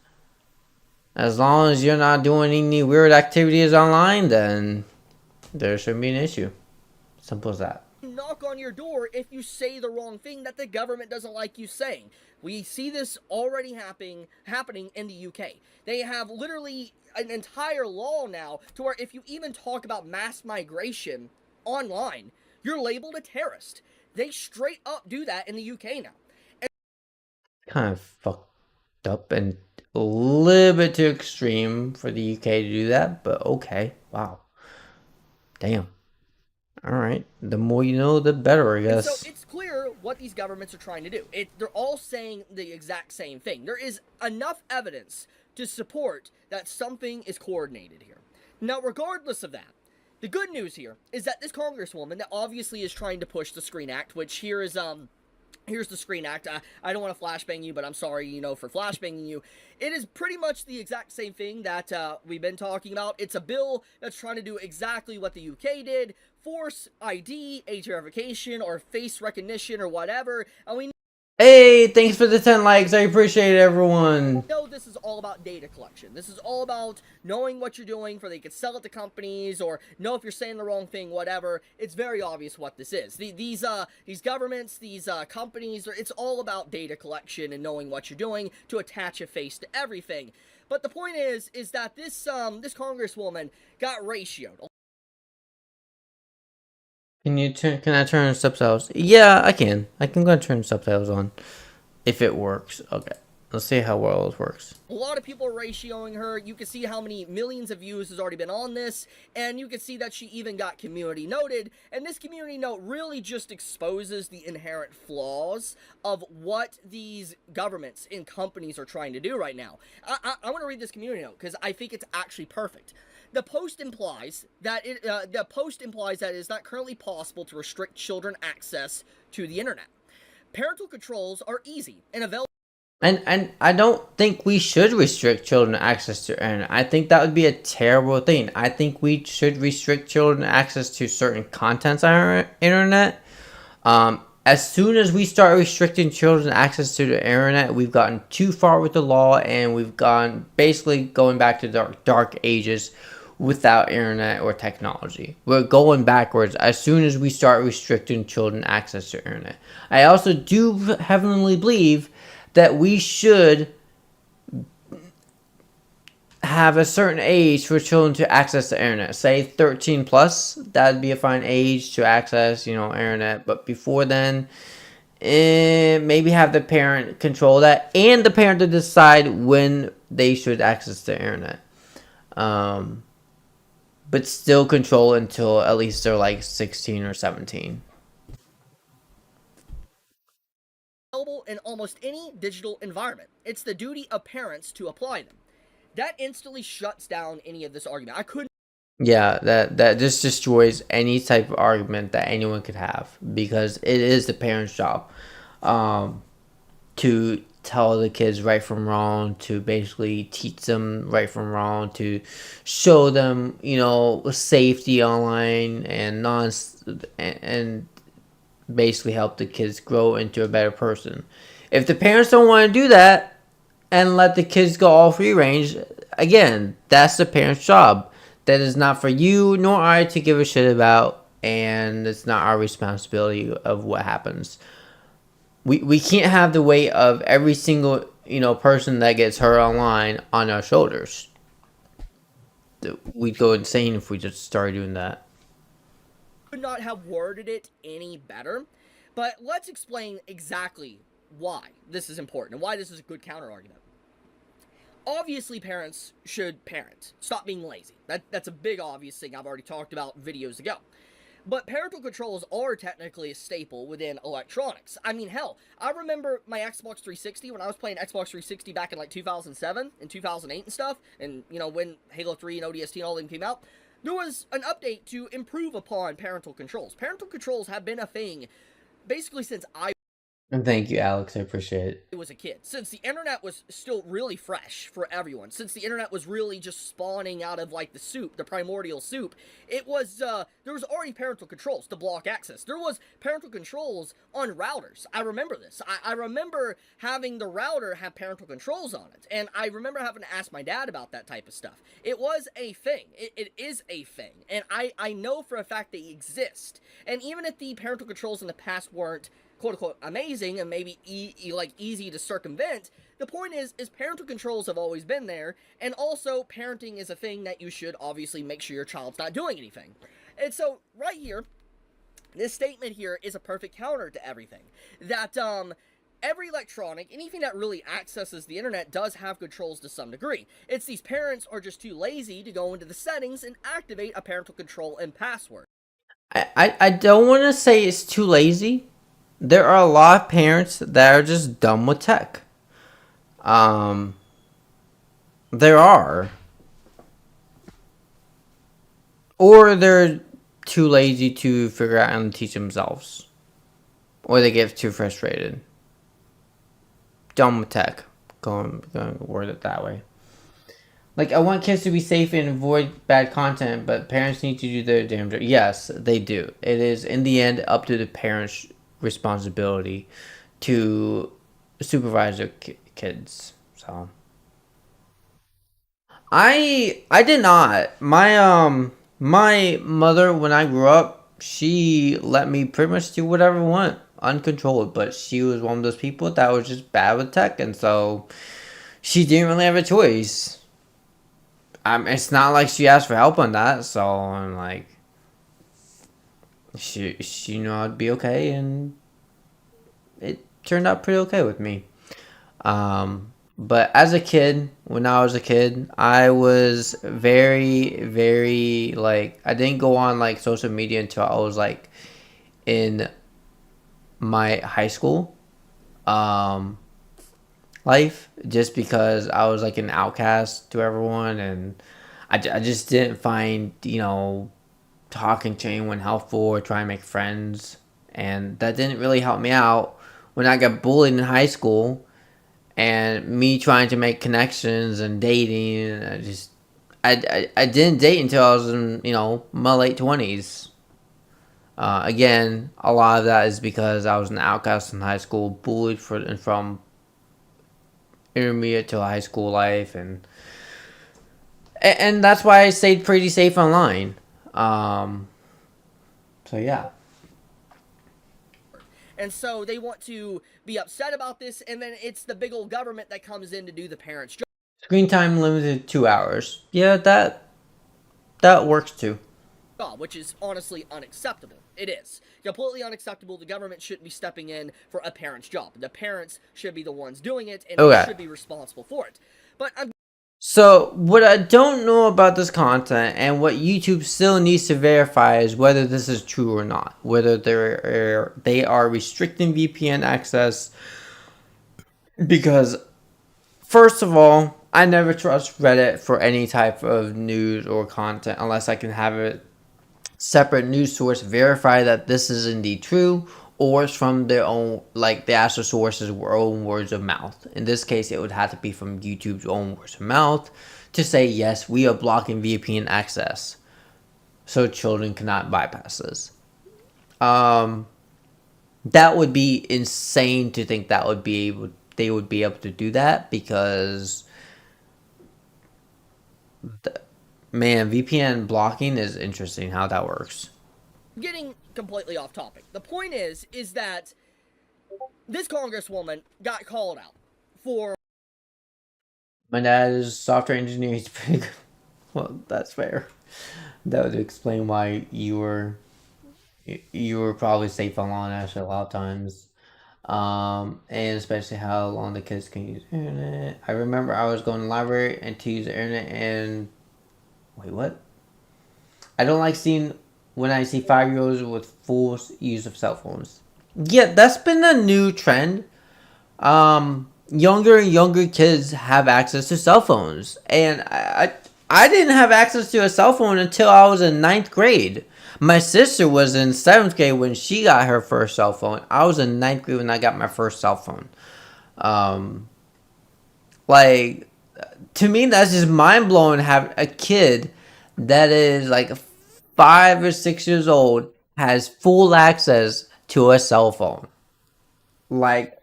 As long as you're not doing any weird activities online, then there shouldn't be an issue. Simple as that. knock on your door if you say the wrong thing that the government doesn't like you saying. We see this already happening in the UK. They have literally an entire law now to where if you even talk about mass migration online, you're labeled a terrorist. They straight up do that in the UK now. Kind of fucked up and a little bit too extreme for the UK to do that, but okay. Wow. Damn. All right. The more you know, the better, I guess. And so it's clear what these governments are trying to do. They're all saying the exact same thing. There is enough evidence to support that something is coordinated here. Now, regardless of that, the good news here is that this congresswoman that obviously is trying to push the Screen Act, which here is here's the Screen Act. I don't want to flashbang you, but I'm sorry, for flashbanging you. It is pretty much the exact same thing that we've been talking about. It's a bill that's trying to do exactly what the UK did. Force ID, age verification, or face recognition, or whatever. And we Hey, thanks for the 10 likes. I appreciate it, everyone. know this is all about data collection. This is all about knowing what you're doing for they could sell it to companies or know if you're saying the wrong thing, whatever. It's very obvious what this is. These governments, these companies, it's all about data collection and knowing what you're doing to attach a face to everything. But the point is that this congresswoman got ratioed. Can I turn subtitles? Yeah, I can. I can go and turn subtitles on. If it works. Okay. Let's see how well it works. A lot of people are ratioing her. You can see how many millions of views has already been on this, and you can see that she even got community noted, and this community note really just exposes the inherent flaws of what these governments and companies are trying to do right now. I want to read this community note because I think it's actually perfect. The post implies that it is not currently possible to restrict children access to the internet. Parental controls are easy and available. And I don't think we should restrict children access to internet. I think that would be a terrible thing. I think we should restrict children access to certain contents on our internet. As soon as we start restricting children access to the internet, we've gotten too far with the law, and we've gone basically going back to dark ages without internet or technology. We're going backwards as soon as we start restricting children access to internet. I also do heavily believe that we should have a certain age for children to access the internet. Say 13 plus, that'd be a fine age to access, internet. But before then, maybe have the parent control that, and the parent to decide when they should access the internet. But still control until at least they're like 16 or 17. Available in almost any digital environment. It's the duty of parents to apply them. That instantly shuts down any of this argument. I couldn't. Yeah, that just destroys any type of argument that anyone could have, because it is the parent's job to tell the kids right from wrong, to basically teach them right from wrong, to show them, safety online and and basically help the kids grow into a better person. If the parents don't want to do that and let the kids go all free range, again, that's the parent's job. That is not for you nor I to give a shit about, and it's not our responsibility of what happens. We can't have the weight of every single person that gets hurt online on our shoulders. We'd go insane if we just started doing that. Could not have worded it any better, but let's explain exactly why this is important and why this is a good counter argument. Obviously, parents should parent. Stop being lazy. That's a big obvious thing I've already talked about videos ago. But parental controls are technically a staple within electronics. I mean, hell, I remember my Xbox 360 when I was playing Xbox 360 back in like 2007 and 2008 and stuff, and when Halo 3 and ODST and all of them came out, there was an update to improve upon parental controls. Parental controls have been a thing basically since I And thank you, Alex. I appreciate it. was a kid, since the internet was still really fresh for everyone, since the internet was really just spawning out of like the soup, the primordial soup. It was there was already parental controls to block access. There was parental controls on routers. I remember this. I remember having the router have parental controls on it, and I remember having to ask my dad about that type of stuff. It was a thing. It is a thing, and I know for a fact they exist. And even if the parental controls in the past weren't quote-unquote amazing and maybe easy to circumvent, the point is parental controls have always been there, and also parenting is a thing that you should obviously make sure your child's not doing anything. And so right here, this statement here is a perfect counter to everything. That every electronic, anything that really accesses the internet, does have controls to some degree. It's these parents are just too lazy to go into the settings and activate a parental control and password. I don't want to say it's too lazy. There are a lot of parents that are just dumb with tech. There are. Or they're too lazy to figure out and teach themselves. Or they get too frustrated. Dumb with tech. Going to word it that way. Like, I want kids to be safe and avoid bad content, but parents need to do their damn job. Yes, they do. It is, in the end, up to the parents' responsibility to supervise their kids. So I did not. My mother, when I grew up, she let me pretty much do whatever I want, uncontrolled. But she was one of those people that was just bad with tech, and so she didn't really have a choice. It's not like she asked for help on that, so I'm like, she knew I'd be okay, and it turned out pretty okay with me. But as a kid, when I was a kid, I was very, very, like, I didn't go on like social media until I was like in my high school life, just because I was like an outcast to everyone, and I just didn't find talking to anyone helpful or trying to make friends, and that didn't really help me out when I got bullied in high school. and me trying to make connections and dating. And I didn't date until I was in, my late 20s. Again, a lot of that is because I was an outcast in high school, bullied from intermediate to high school life, and that's why I stayed pretty safe online. So yeah. And so they want to be upset about this, and then it's the big old government that comes in to do the parents' Screen time limited 2 hours. Yeah, that works too. job, which is honestly unacceptable. It is completely unacceptable. The government shouldn't be stepping in for a parent's job. The parents should be the ones doing it, and they should be responsible for it. But So, what I don't know about this content and what YouTube still needs to verify is whether this is true or not. Whether they are restricting VPN access. Because, first of all, I never trust Reddit for any type of news or content unless I can have a separate news source verify that this is indeed true, or it's from their own, like the actual source's own words of mouth. In this case, it would have to be from YouTube's own words of mouth to say, yes, we are blocking VPN access so children cannot bypass this. That would be insane to think they would be able to do that, because man, VPN blocking is interesting how that works. getting completely off topic. The point is that this congresswoman got called out for... My dad is a software engineer. He's pretty good. Well, that's fair. That would explain why you were probably safe online actually a lot of times. And especially how long the kids can use internet. I remember I was going to the library and to use the internet and... Wait, what? I don't like seeing when I see 5-year-olds with full use of cell phones. Yeah, that's been a new trend. Younger and younger kids have access to cell phones. And I didn't have access to a cell phone until I was in 9th grade. My sister was in 7th grade when she got her first cell phone. I was in 9th grade when I got my first cell phone. Like, to me, that's just mind-blowing, having a kid that is like 5 or 6 years old has full access to a cell phone. Like,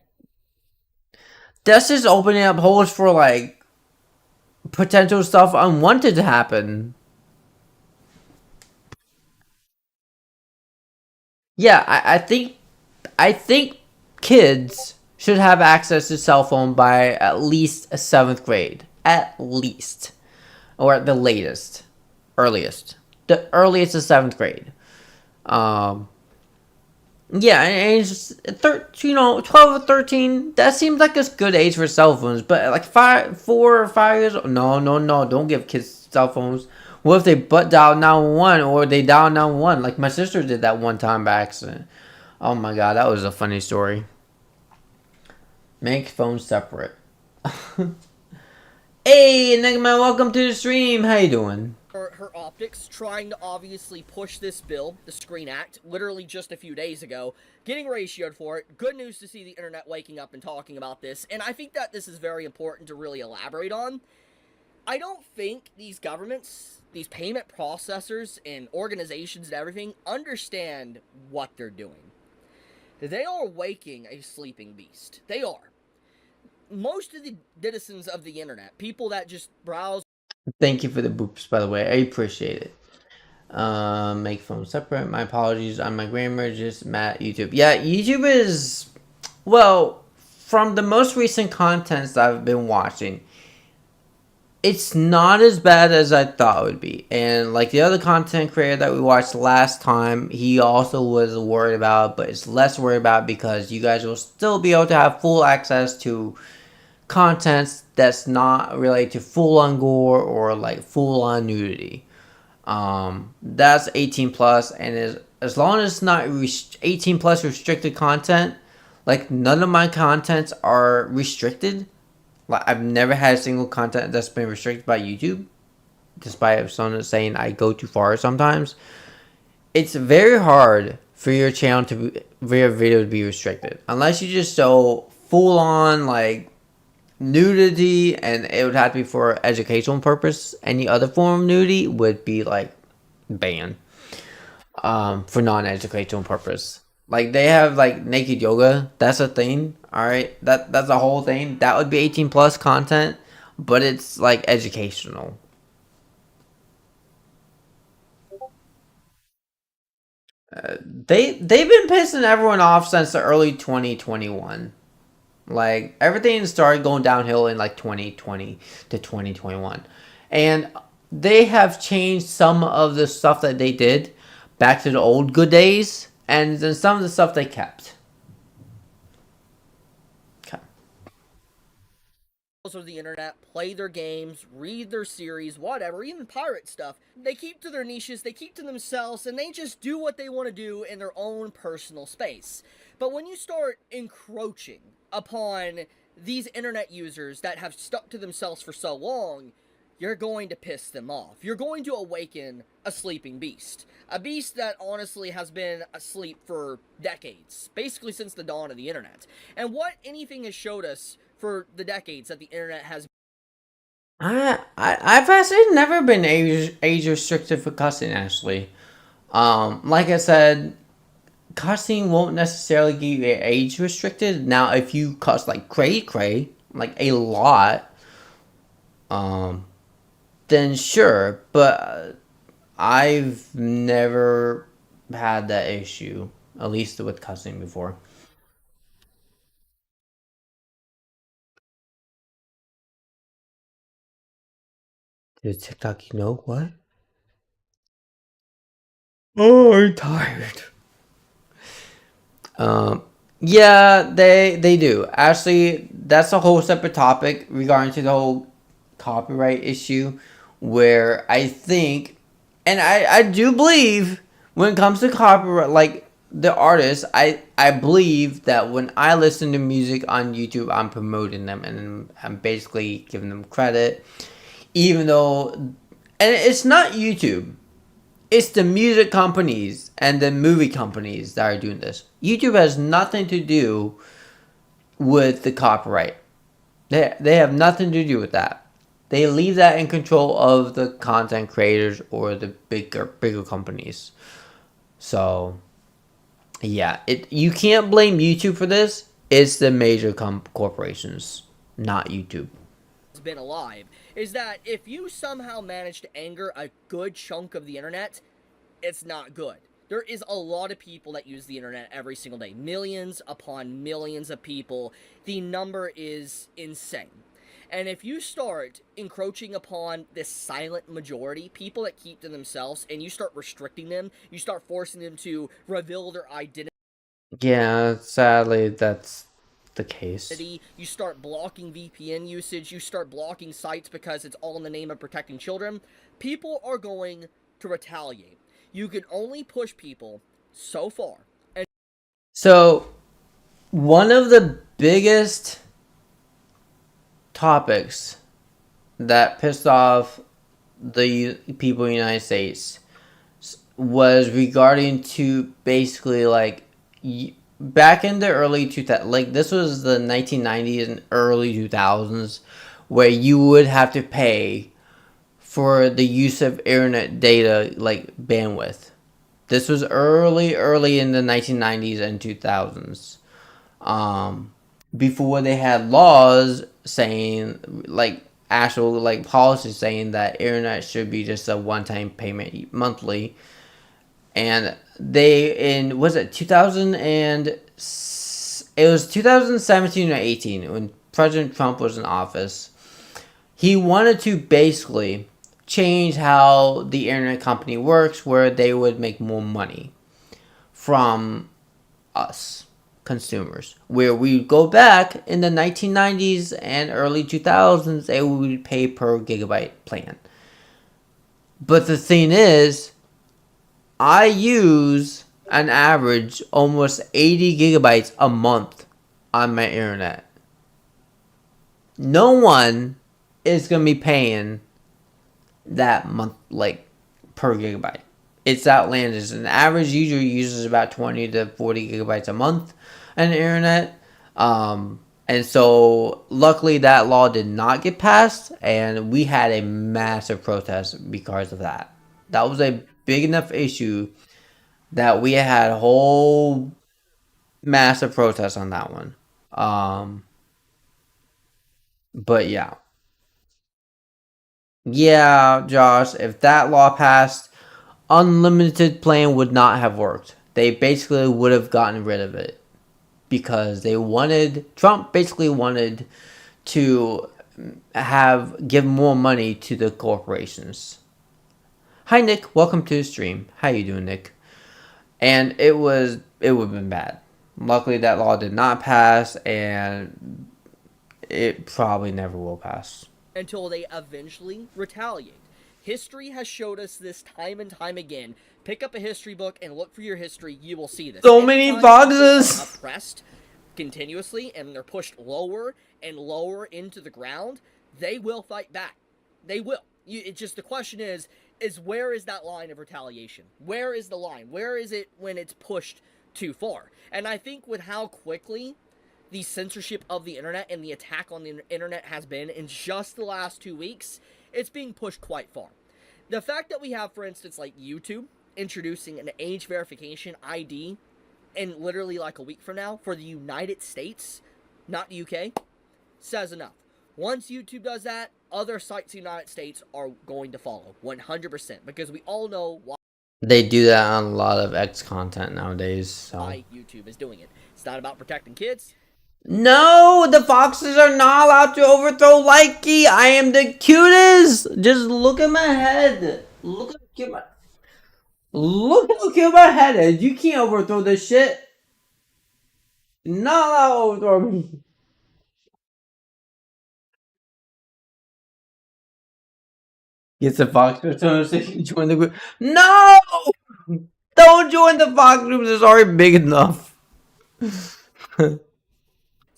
that's just opening up holes for like potential stuff unwanted to happen. Yeah, I think kids should have access to cell phone by at least a 7th grade, at least, or at the latest, earliest. The earliest is 7th grade. Yeah, and it's just 12 or 13. That seems like a good age for cell phones. But like 4 or 5 years old, no, don't give kids cell phones. What if they butt dial 911 or they dial 911? Like my sister did that one time by accident. Oh my god, that was a funny story. Make phones separate. Hey, Enigma, welcome to the stream. How you doing? Her optics, trying to obviously push this bill, the Screen Act, literally just a few days ago, getting ratioed for it. Good news to see the internet waking up and talking about this, and I think that this is very important to really elaborate on. I don't think these governments, these payment processors and organizations and everything understand what they're doing. They are waking a sleeping beast. They are. Most of the citizens of the internet, people that just browse... Thank you for the boops, by the way. I appreciate it. Make phones separate. My apologies on my grammar. Just Matt, YouTube. Yeah, YouTube is... Well, from the most recent contents I've been watching, it's not as bad as I thought it would be. And like the other content creator that we watched last time, he also was worried about, but it's less worried about because you guys will still be able to have full access to content that's not related to full-on gore or like full-on nudity. That's 18 plus, and as long as it's not 18 plus restricted content, like none of my contents are restricted. Like I've never had a single content that's been restricted by YouTube, despite someone saying I go too far sometimes. It's very hard for your channel for your video to be restricted unless you just show full-on like nudity, and it would have to be for educational purpose. Any other form of nudity would be like banned for non-educational purpose. Like they have like naked yoga. That's a thing. All right, that's a whole thing. That would be 18 plus content, but it's like educational. They've been pissing everyone off since the early 2021. Like everything started going downhill in like 2020 to 2021. And they have changed some of the stuff that they did back to the old good days, and then some of the stuff they kept. Okay. Of the internet, play their games, read their series, whatever, even pirate stuff. They keep to their niches, they keep to themselves, and they just do what they want to do in their own personal space. But when you start encroaching upon these internet users that have stuck to themselves for so long, you're going to piss them off. You're going to awaken a sleeping beast. A beast that honestly has been asleep for decades, basically since the dawn of the internet. And what anything has showed us for the decades that the internet has. I've actually never been age restricted for cussing. Actually, like I said, cussing won't necessarily give you age restricted. Now, if you cuss like cray, like a lot, then sure. But I've never had that issue, at least with cussing before. Did TikTok, you know what? Oh, I'm tired. Yeah, they do. Actually, that's a whole separate topic regarding to the whole copyright issue, where I think, and I do believe when it comes to copyright, like the artist, I believe that when I listen to music on YouTube, I'm promoting them and I'm basically giving them credit, even though, and it's not YouTube. It's the music companies and the movie companies that are doing this. YouTube has nothing to do with the copyright. They have nothing to do with that. They leave that in control of the content creators or the bigger companies. So yeah, you can't blame YouTube for this. It's the major corporations, not YouTube. Been alive is that if you somehow manage to anger a good chunk of the internet, it's not good. There is a lot of people that use the internet every single day. Millions upon millions of people. The number is insane. And if you start encroaching upon this silent majority, people that keep to themselves, and you start restricting them, you start forcing them to reveal their identity. Yeah, sadly, that's the case. You start blocking VPN usage, you start blocking sites because it's all in the name of protecting children, people are going to retaliate. You can only push people so far. And so, one of the biggest topics that pissed off the people in the United States was regarding to basically like back in the early 2000s, like this was the 1990s and early 2000s, where you would have to pay for the use of internet data, like bandwidth. This was early in the 1990s and 2000s. Before they had laws saying, like actual like policies saying that internet should be just a one-time payment monthly. And was it 2000 and it was 2017 or 18 when President Trump was in office. He wanted to basically change how the internet company works, where they would make more money from us consumers, where we go back in the 1990s and early 2000s, they would pay per gigabyte plan. But the thing is, I use an average almost 80 gigabytes a month on my internet. No one is going to be paying that month, like per gigabyte. It's outlandish. An average user uses about 20 to 40 gigabytes a month on the internet. And so, luckily, that law did not get passed, and we had a massive protest because of that. That was a big enough issue that we had a whole massive protest on that one. Um, but yeah. Yeah, Josh, if that law passed, unlimited plan would not have worked. They basically would have gotten rid of it because Trump basically wanted to give more money to the corporations. Hi Nick, welcome to the stream. How you doing, Nick? And it would have been bad. Luckily that law did not pass, and it probably never will pass. Until they eventually retaliate. History has showed us this time and time again. Pick up a history book and look for your history, you will see this. So many boxes! Oppressed continuously and they're pushed lower and lower into the ground, they will fight back. They will. It's just the question is where is that line of retaliation? Where is the line? Where is it when it's pushed too far? And I think with how quickly the censorship of the internet and the attack on the internet has been in just the last 2 weeks, it's being pushed quite far. The fact that we have, for instance, like YouTube introducing an age verification ID in literally like a week from now for the United States, not the UK, says enough. Once YouTube does that, other sites in the United States are going to follow 100% because we all know why. They do that on a lot of X content nowadays. So. Why YouTube is doing it. It's not about protecting kids. No, the foxes are not allowed to overthrow Lykey. I am the cutest. Just look at my head. Look how cute my head is. You can't overthrow this shit. Not allowed to overthrow me. Gets the fox group to join the group. No! Don't join the fox groups. It's already big enough. It's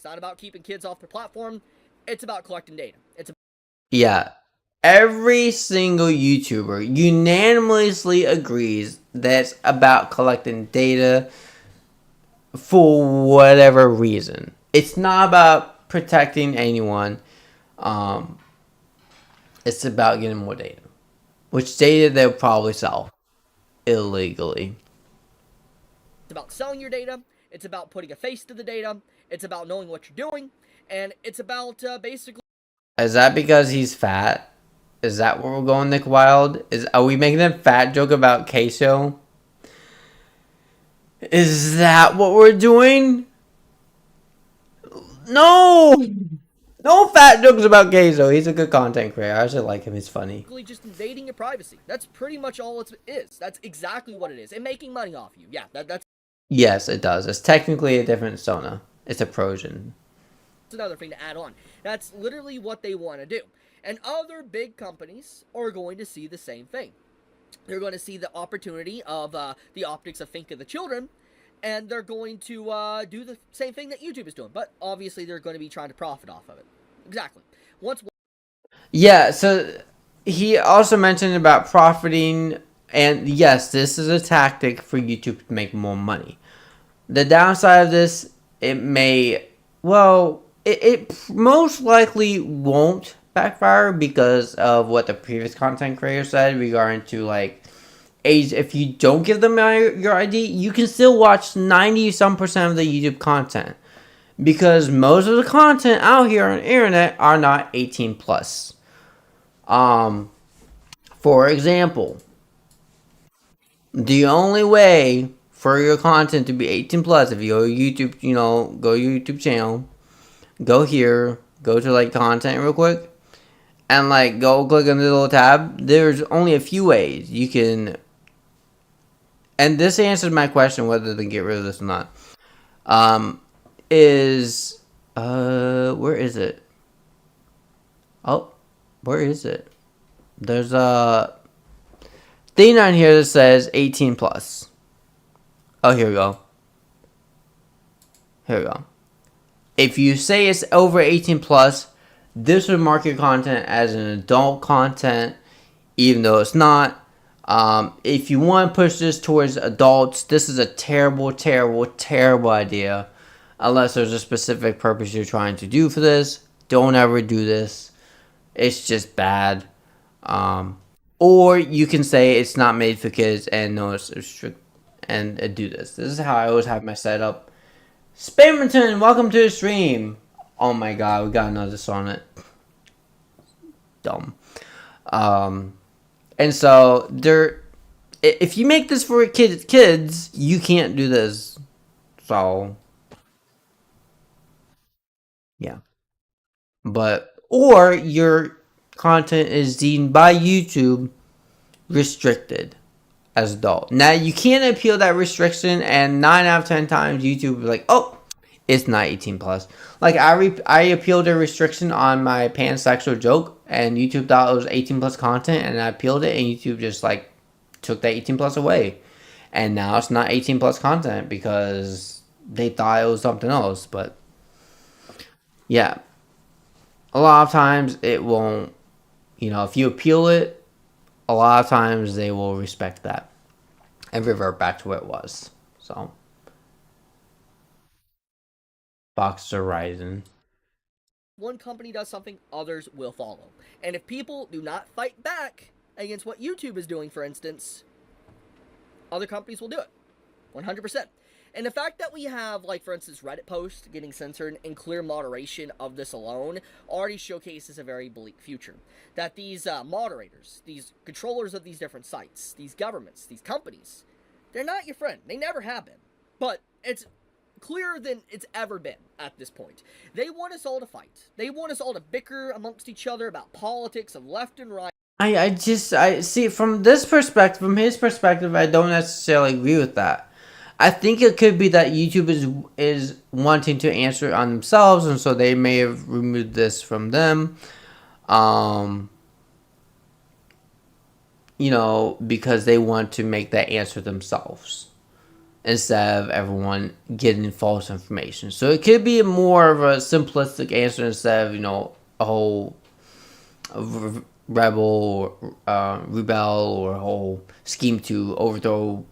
not about keeping kids off the platform. It's about collecting data. Yeah. Every single YouTuber unanimously agrees that it's about collecting data for whatever reason. It's not about protecting anyone. It's about getting more data. Which data they'll probably sell illegally. It's about selling your data. It's about putting a face to the data. It's about knowing what you're doing. And it's about basically... Is that because he's fat? Is that where we're going, Nick Wild? Are we making a fat joke about queso? Is that what we're doing? No! No fat jokes about queso. He's a good content creator. I actually like him. He's funny. Just invading your privacy. That's pretty much all it is. That's exactly what it is. And making money off you. Yeah, that's... Yes, it does. It's technically a different Sona. It's a Projan. That's another thing to add on. That's literally what they want to do. And other big companies are going to see the same thing. They're going to see the opportunity of the optics of Think of the Children, and they're going to do the same thing that YouTube is doing. But obviously, they're going to be trying to profit off of it. Exactly. Yeah, so he also mentioned about profiting, and yes, this is a tactic for YouTube to make more money. The downside of this, it most likely won't backfire because of what the previous content creator said regarding to like age. If you don't give them your ID, you can still watch 90% of the YouTube content because most of the content out here on the internet are not 18 plus. For example, the only way for your content to be 18 plus, if you go to YouTube, go to your YouTube channel, go here, go to like content real quick, and like go click on the little tab. There's only a few ways you can, and this answers my question whether to get rid of this or not. Where is it? Oh, where is it? There's a thing on here that says 18 plus. Oh, here we go. Here we go. If you say it's over 18 plus, this would mark your content as an adult content, even though it's not. If you want to push this towards adults, this is a terrible, terrible, terrible idea. unless there's a specific purpose you're trying to do for this. Don't ever do this. It's just bad. Or you can say it's not made for kids and no, it's strict and do this. This is how I always have my setup. Spammerton, welcome to the stream. Oh my god, we got another sonnet. Dumb. And so there, if you make this for kids, you can't do this. So yeah, but or your content is deemed by YouTube restricted as adult. Now you can't appeal that restriction, and 9 out of 10 times YouTube will be like, oh, it's not 18 plus. Like I appealed a restriction on my pansexual joke, and YouTube thought it was 18 plus content, and I appealed it, and YouTube just like took that 18 plus away, and now it's not 18 plus content because they thought it was something else. But yeah, a lot of times it won't. If you appeal it, a lot of times they will respect that and revert back to what it was. So, Boxer Rising. One company does something, others will follow. And if people do not fight back against what YouTube is doing, for instance, other companies will do it. 100%. And the fact that we have, like, for instance, Reddit posts getting censored and clear moderation of this alone already showcases a very bleak future. That these moderators, these controllers of these different sites, these governments, these companies, they're not your friend. They never have been. But it's clearer than it's ever been at this point. They want us all to fight. They want us all to bicker amongst each other about politics of left and right. I see from this perspective, from his perspective, I don't necessarily agree with that. I think it could be that YouTube is wanting to answer it on themselves, and so they may have removed this from them. Because they want to make that answer themselves instead of everyone getting false information. So it could be more of a simplistic answer instead of, a whole rebel or rebel or a whole scheme to overthrow,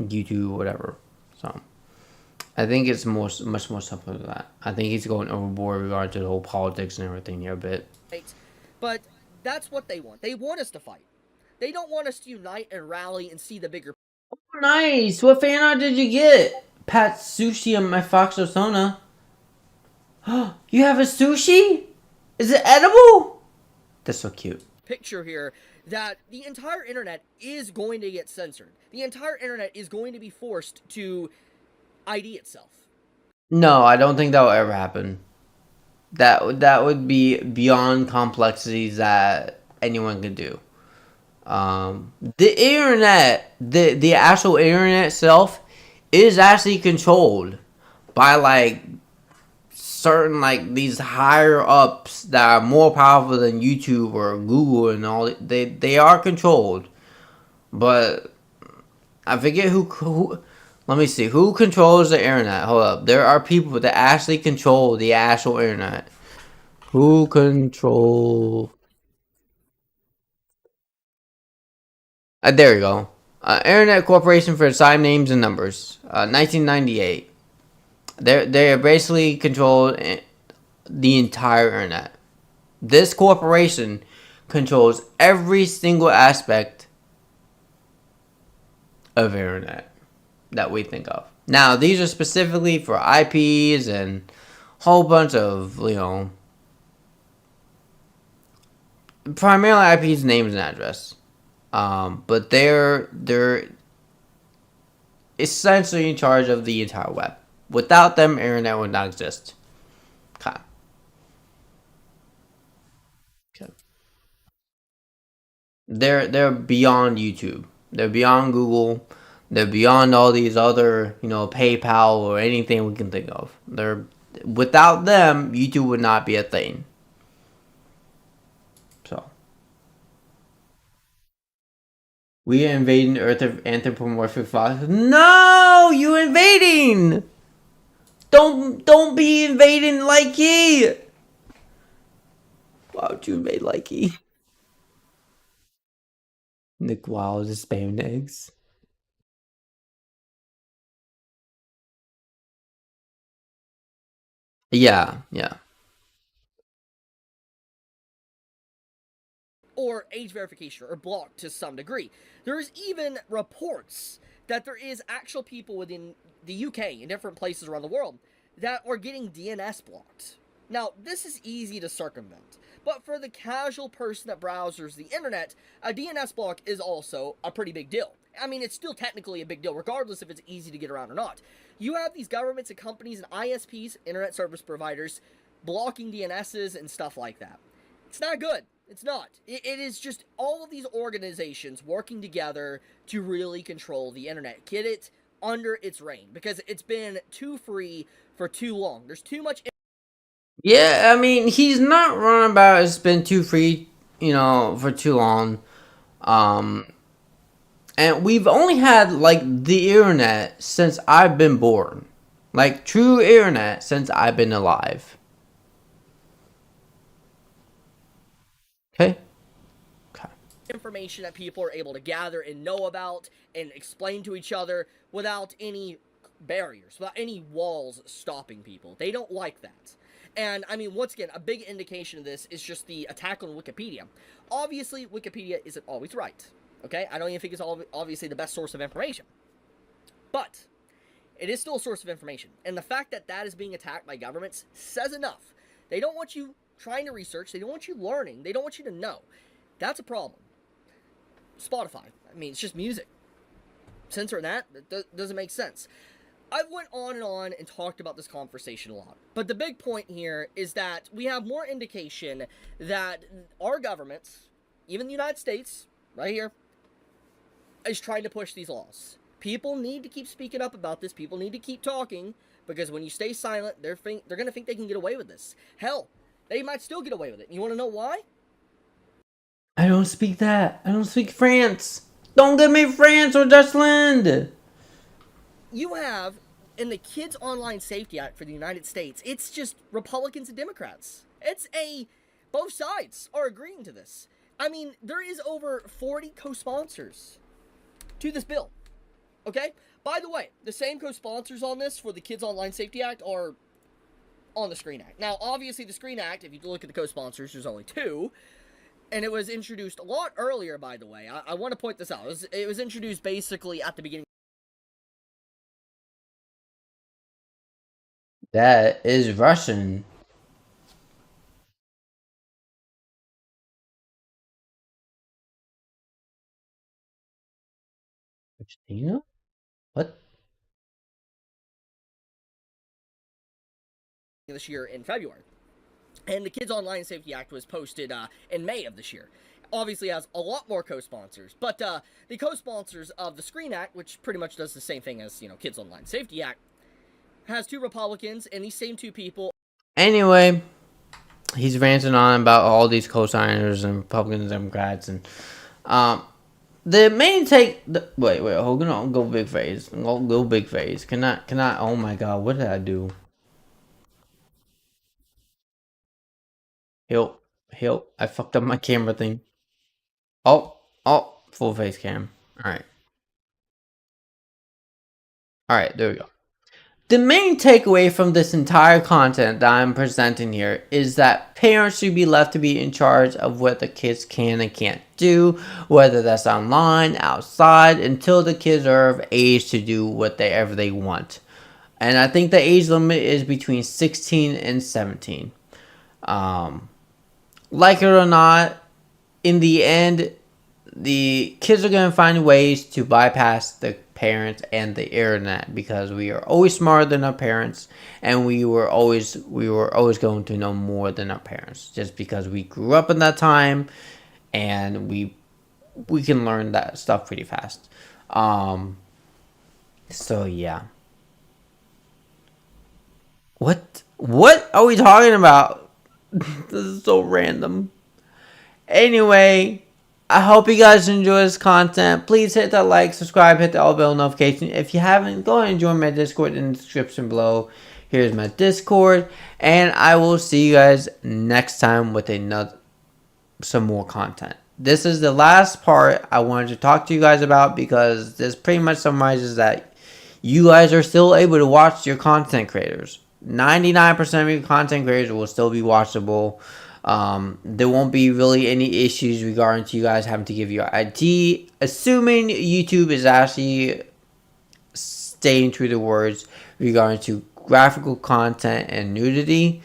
YouTube, whatever. So I think it's much more simple than that. I think he's going overboard regarding to the whole politics and everything here a bit. But that's what they want. They want us to fight. They don't want us to unite and rally and see the bigger. Oh, nice. What fan art did you get? Pat Sushi on my Fox Osona. You have a sushi? Is it edible? That's so cute. Picture here that the entire internet is going to get censored. The entire internet is going to be forced to ID itself. No, I don't think that will ever happen. That would be beyond complexities that anyone could do. The internet, the actual internet itself, is actually controlled by like certain like these higher ups that are more powerful than YouTube or Google and all. They are controlled, but I forget who. Let me see. Who controls the internet? Hold up. There are people that actually control the actual internet. Who control? There you go. Internet Corporation for Assigned Names and Numbers. 1998. They basically control the entire internet. This corporation controls every single aspect of internet that we think of. Now, these are specifically for IPs and a whole bunch of, primarily IPs, names, and address. But they're essentially in charge of the entire web. Without them, internet would not exist. Okay. They're beyond YouTube. They're beyond Google. They're beyond all these other, PayPal or anything we can think of. Without them, YouTube would not be a thing. So we are invading the Earth of anthropomorphic fox. No, you invading! Don't be invading Lykey! Why would you invade Lykey? Nick Wild is spamming eggs. Yeah, yeah. or age verification or blocked to some degree. There's even reports that there is actual people within the UK and different places around the world that are getting DNS blocked. Now, this is easy to circumvent, but for the casual person that browsers the internet, a DNS block is also a pretty big deal. I mean, it's still technically a big deal, regardless if it's easy to get around or not. You have these governments and companies and ISPs, internet service providers, blocking DNSs and stuff like that. It's not good. It's not. It is just all of these organizations working together to really control the internet. Get it under its reign, because it's been too free for too long. There's too much. Yeah, I mean, he's not wrong about it's been too free, for too long. Um, and we've only had, like, the internet since I've been born. Like, true internet since I've been alive. Okay? Okay. Information that people are able to gather and know about and explain to each other without any barriers, without any walls stopping people. They don't like that. And I mean, once again, a big indication of this is just the attack on Wikipedia. Obviously, Wikipedia isn't always right. Okay? I don't even think it's obviously the best source of information. But it is still a source of information. And the fact that that is being attacked by governments says enough. They don't want you trying to research. They don't want you learning. They don't want you to know. That's a problem. Spotify. I mean, it's just music. Censoring that doesn't make sense. I went on and talked about this conversation a lot. But the big point here is that we have more indication that our governments, even the United States, right here, is trying to push these laws. People need to keep speaking up about this. People need to keep talking, because when you stay silent, they're going to think they can get away with this. Hell, they might still get away with it. You want to know why? I don't speak that. I don't speak France. Don't give me France or Dutchland. You have, in the Kids Online Safety Act for the United States, it's just Republicans and Democrats. Both sides are agreeing to this. I mean, there is over 40 co-sponsors to this bill. Okay? By the way, the same co-sponsors on this for the Kids Online Safety Act are on the Screen Act. Now, obviously, the Screen Act, if you look at the co-sponsors, there's only two. And it was introduced a lot earlier, by the way. I want to point this out. It was introduced basically at the beginning. That is Russian. Christina? What? This year in February. And the Kids Online Safety Act was posted in May of this year. Obviously has a lot more co-sponsors, but the co-sponsors of the Screen Act, which pretty much does the same thing as, Kids Online Safety Act, has two Republicans, and these same two people. Anyway, he's ranting on about all these co-signers and Republicans and Democrats, and the main take. Wait, hold on, go big phase, go big phase. Can I? Oh my God, what did I do? Help! I fucked up my camera thing. Oh, full face cam. All right, there we go. The main takeaway from this entire content that I'm presenting here is that parents should be left to be in charge of what the kids can and can't do, whether that's online, outside, until the kids are of age to do whatever they want. And I think the age limit is between 16 and 17. Like it or not, in the end, the kids are going to find ways to bypass the parents and the internet, because we are always smarter than our parents, and we were always going to know more than our parents, just because we grew up in that time, and we can learn that stuff pretty fast. So yeah. What are we talking about? This is so random. Anyway, I hope you guys enjoy this content. Please hit that like, subscribe, hit the all bell notification. If you haven't, go ahead and join my Discord in the description below. Here's my Discord, and I will see you guys next time with some more content. This is the last part I wanted to talk to you guys about, because this pretty much summarizes that you guys are still able to watch your content creators. 99% of your content creators will still be watchable. There won't be really any issues regarding to you guys having to give your ID, assuming YouTube is actually staying true to the words regarding to graphical content and nudity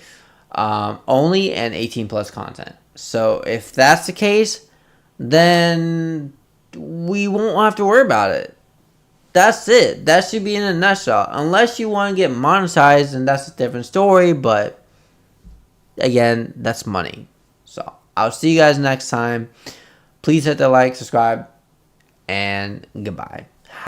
only, and 18 plus content. So if that's the case, then we won't have to worry about it. That's it. That should be in a nutshell. Unless you want to get monetized, and that's a different story, but again, that's money. So I'll see you guys next time. Please hit the like, subscribe, and goodbye.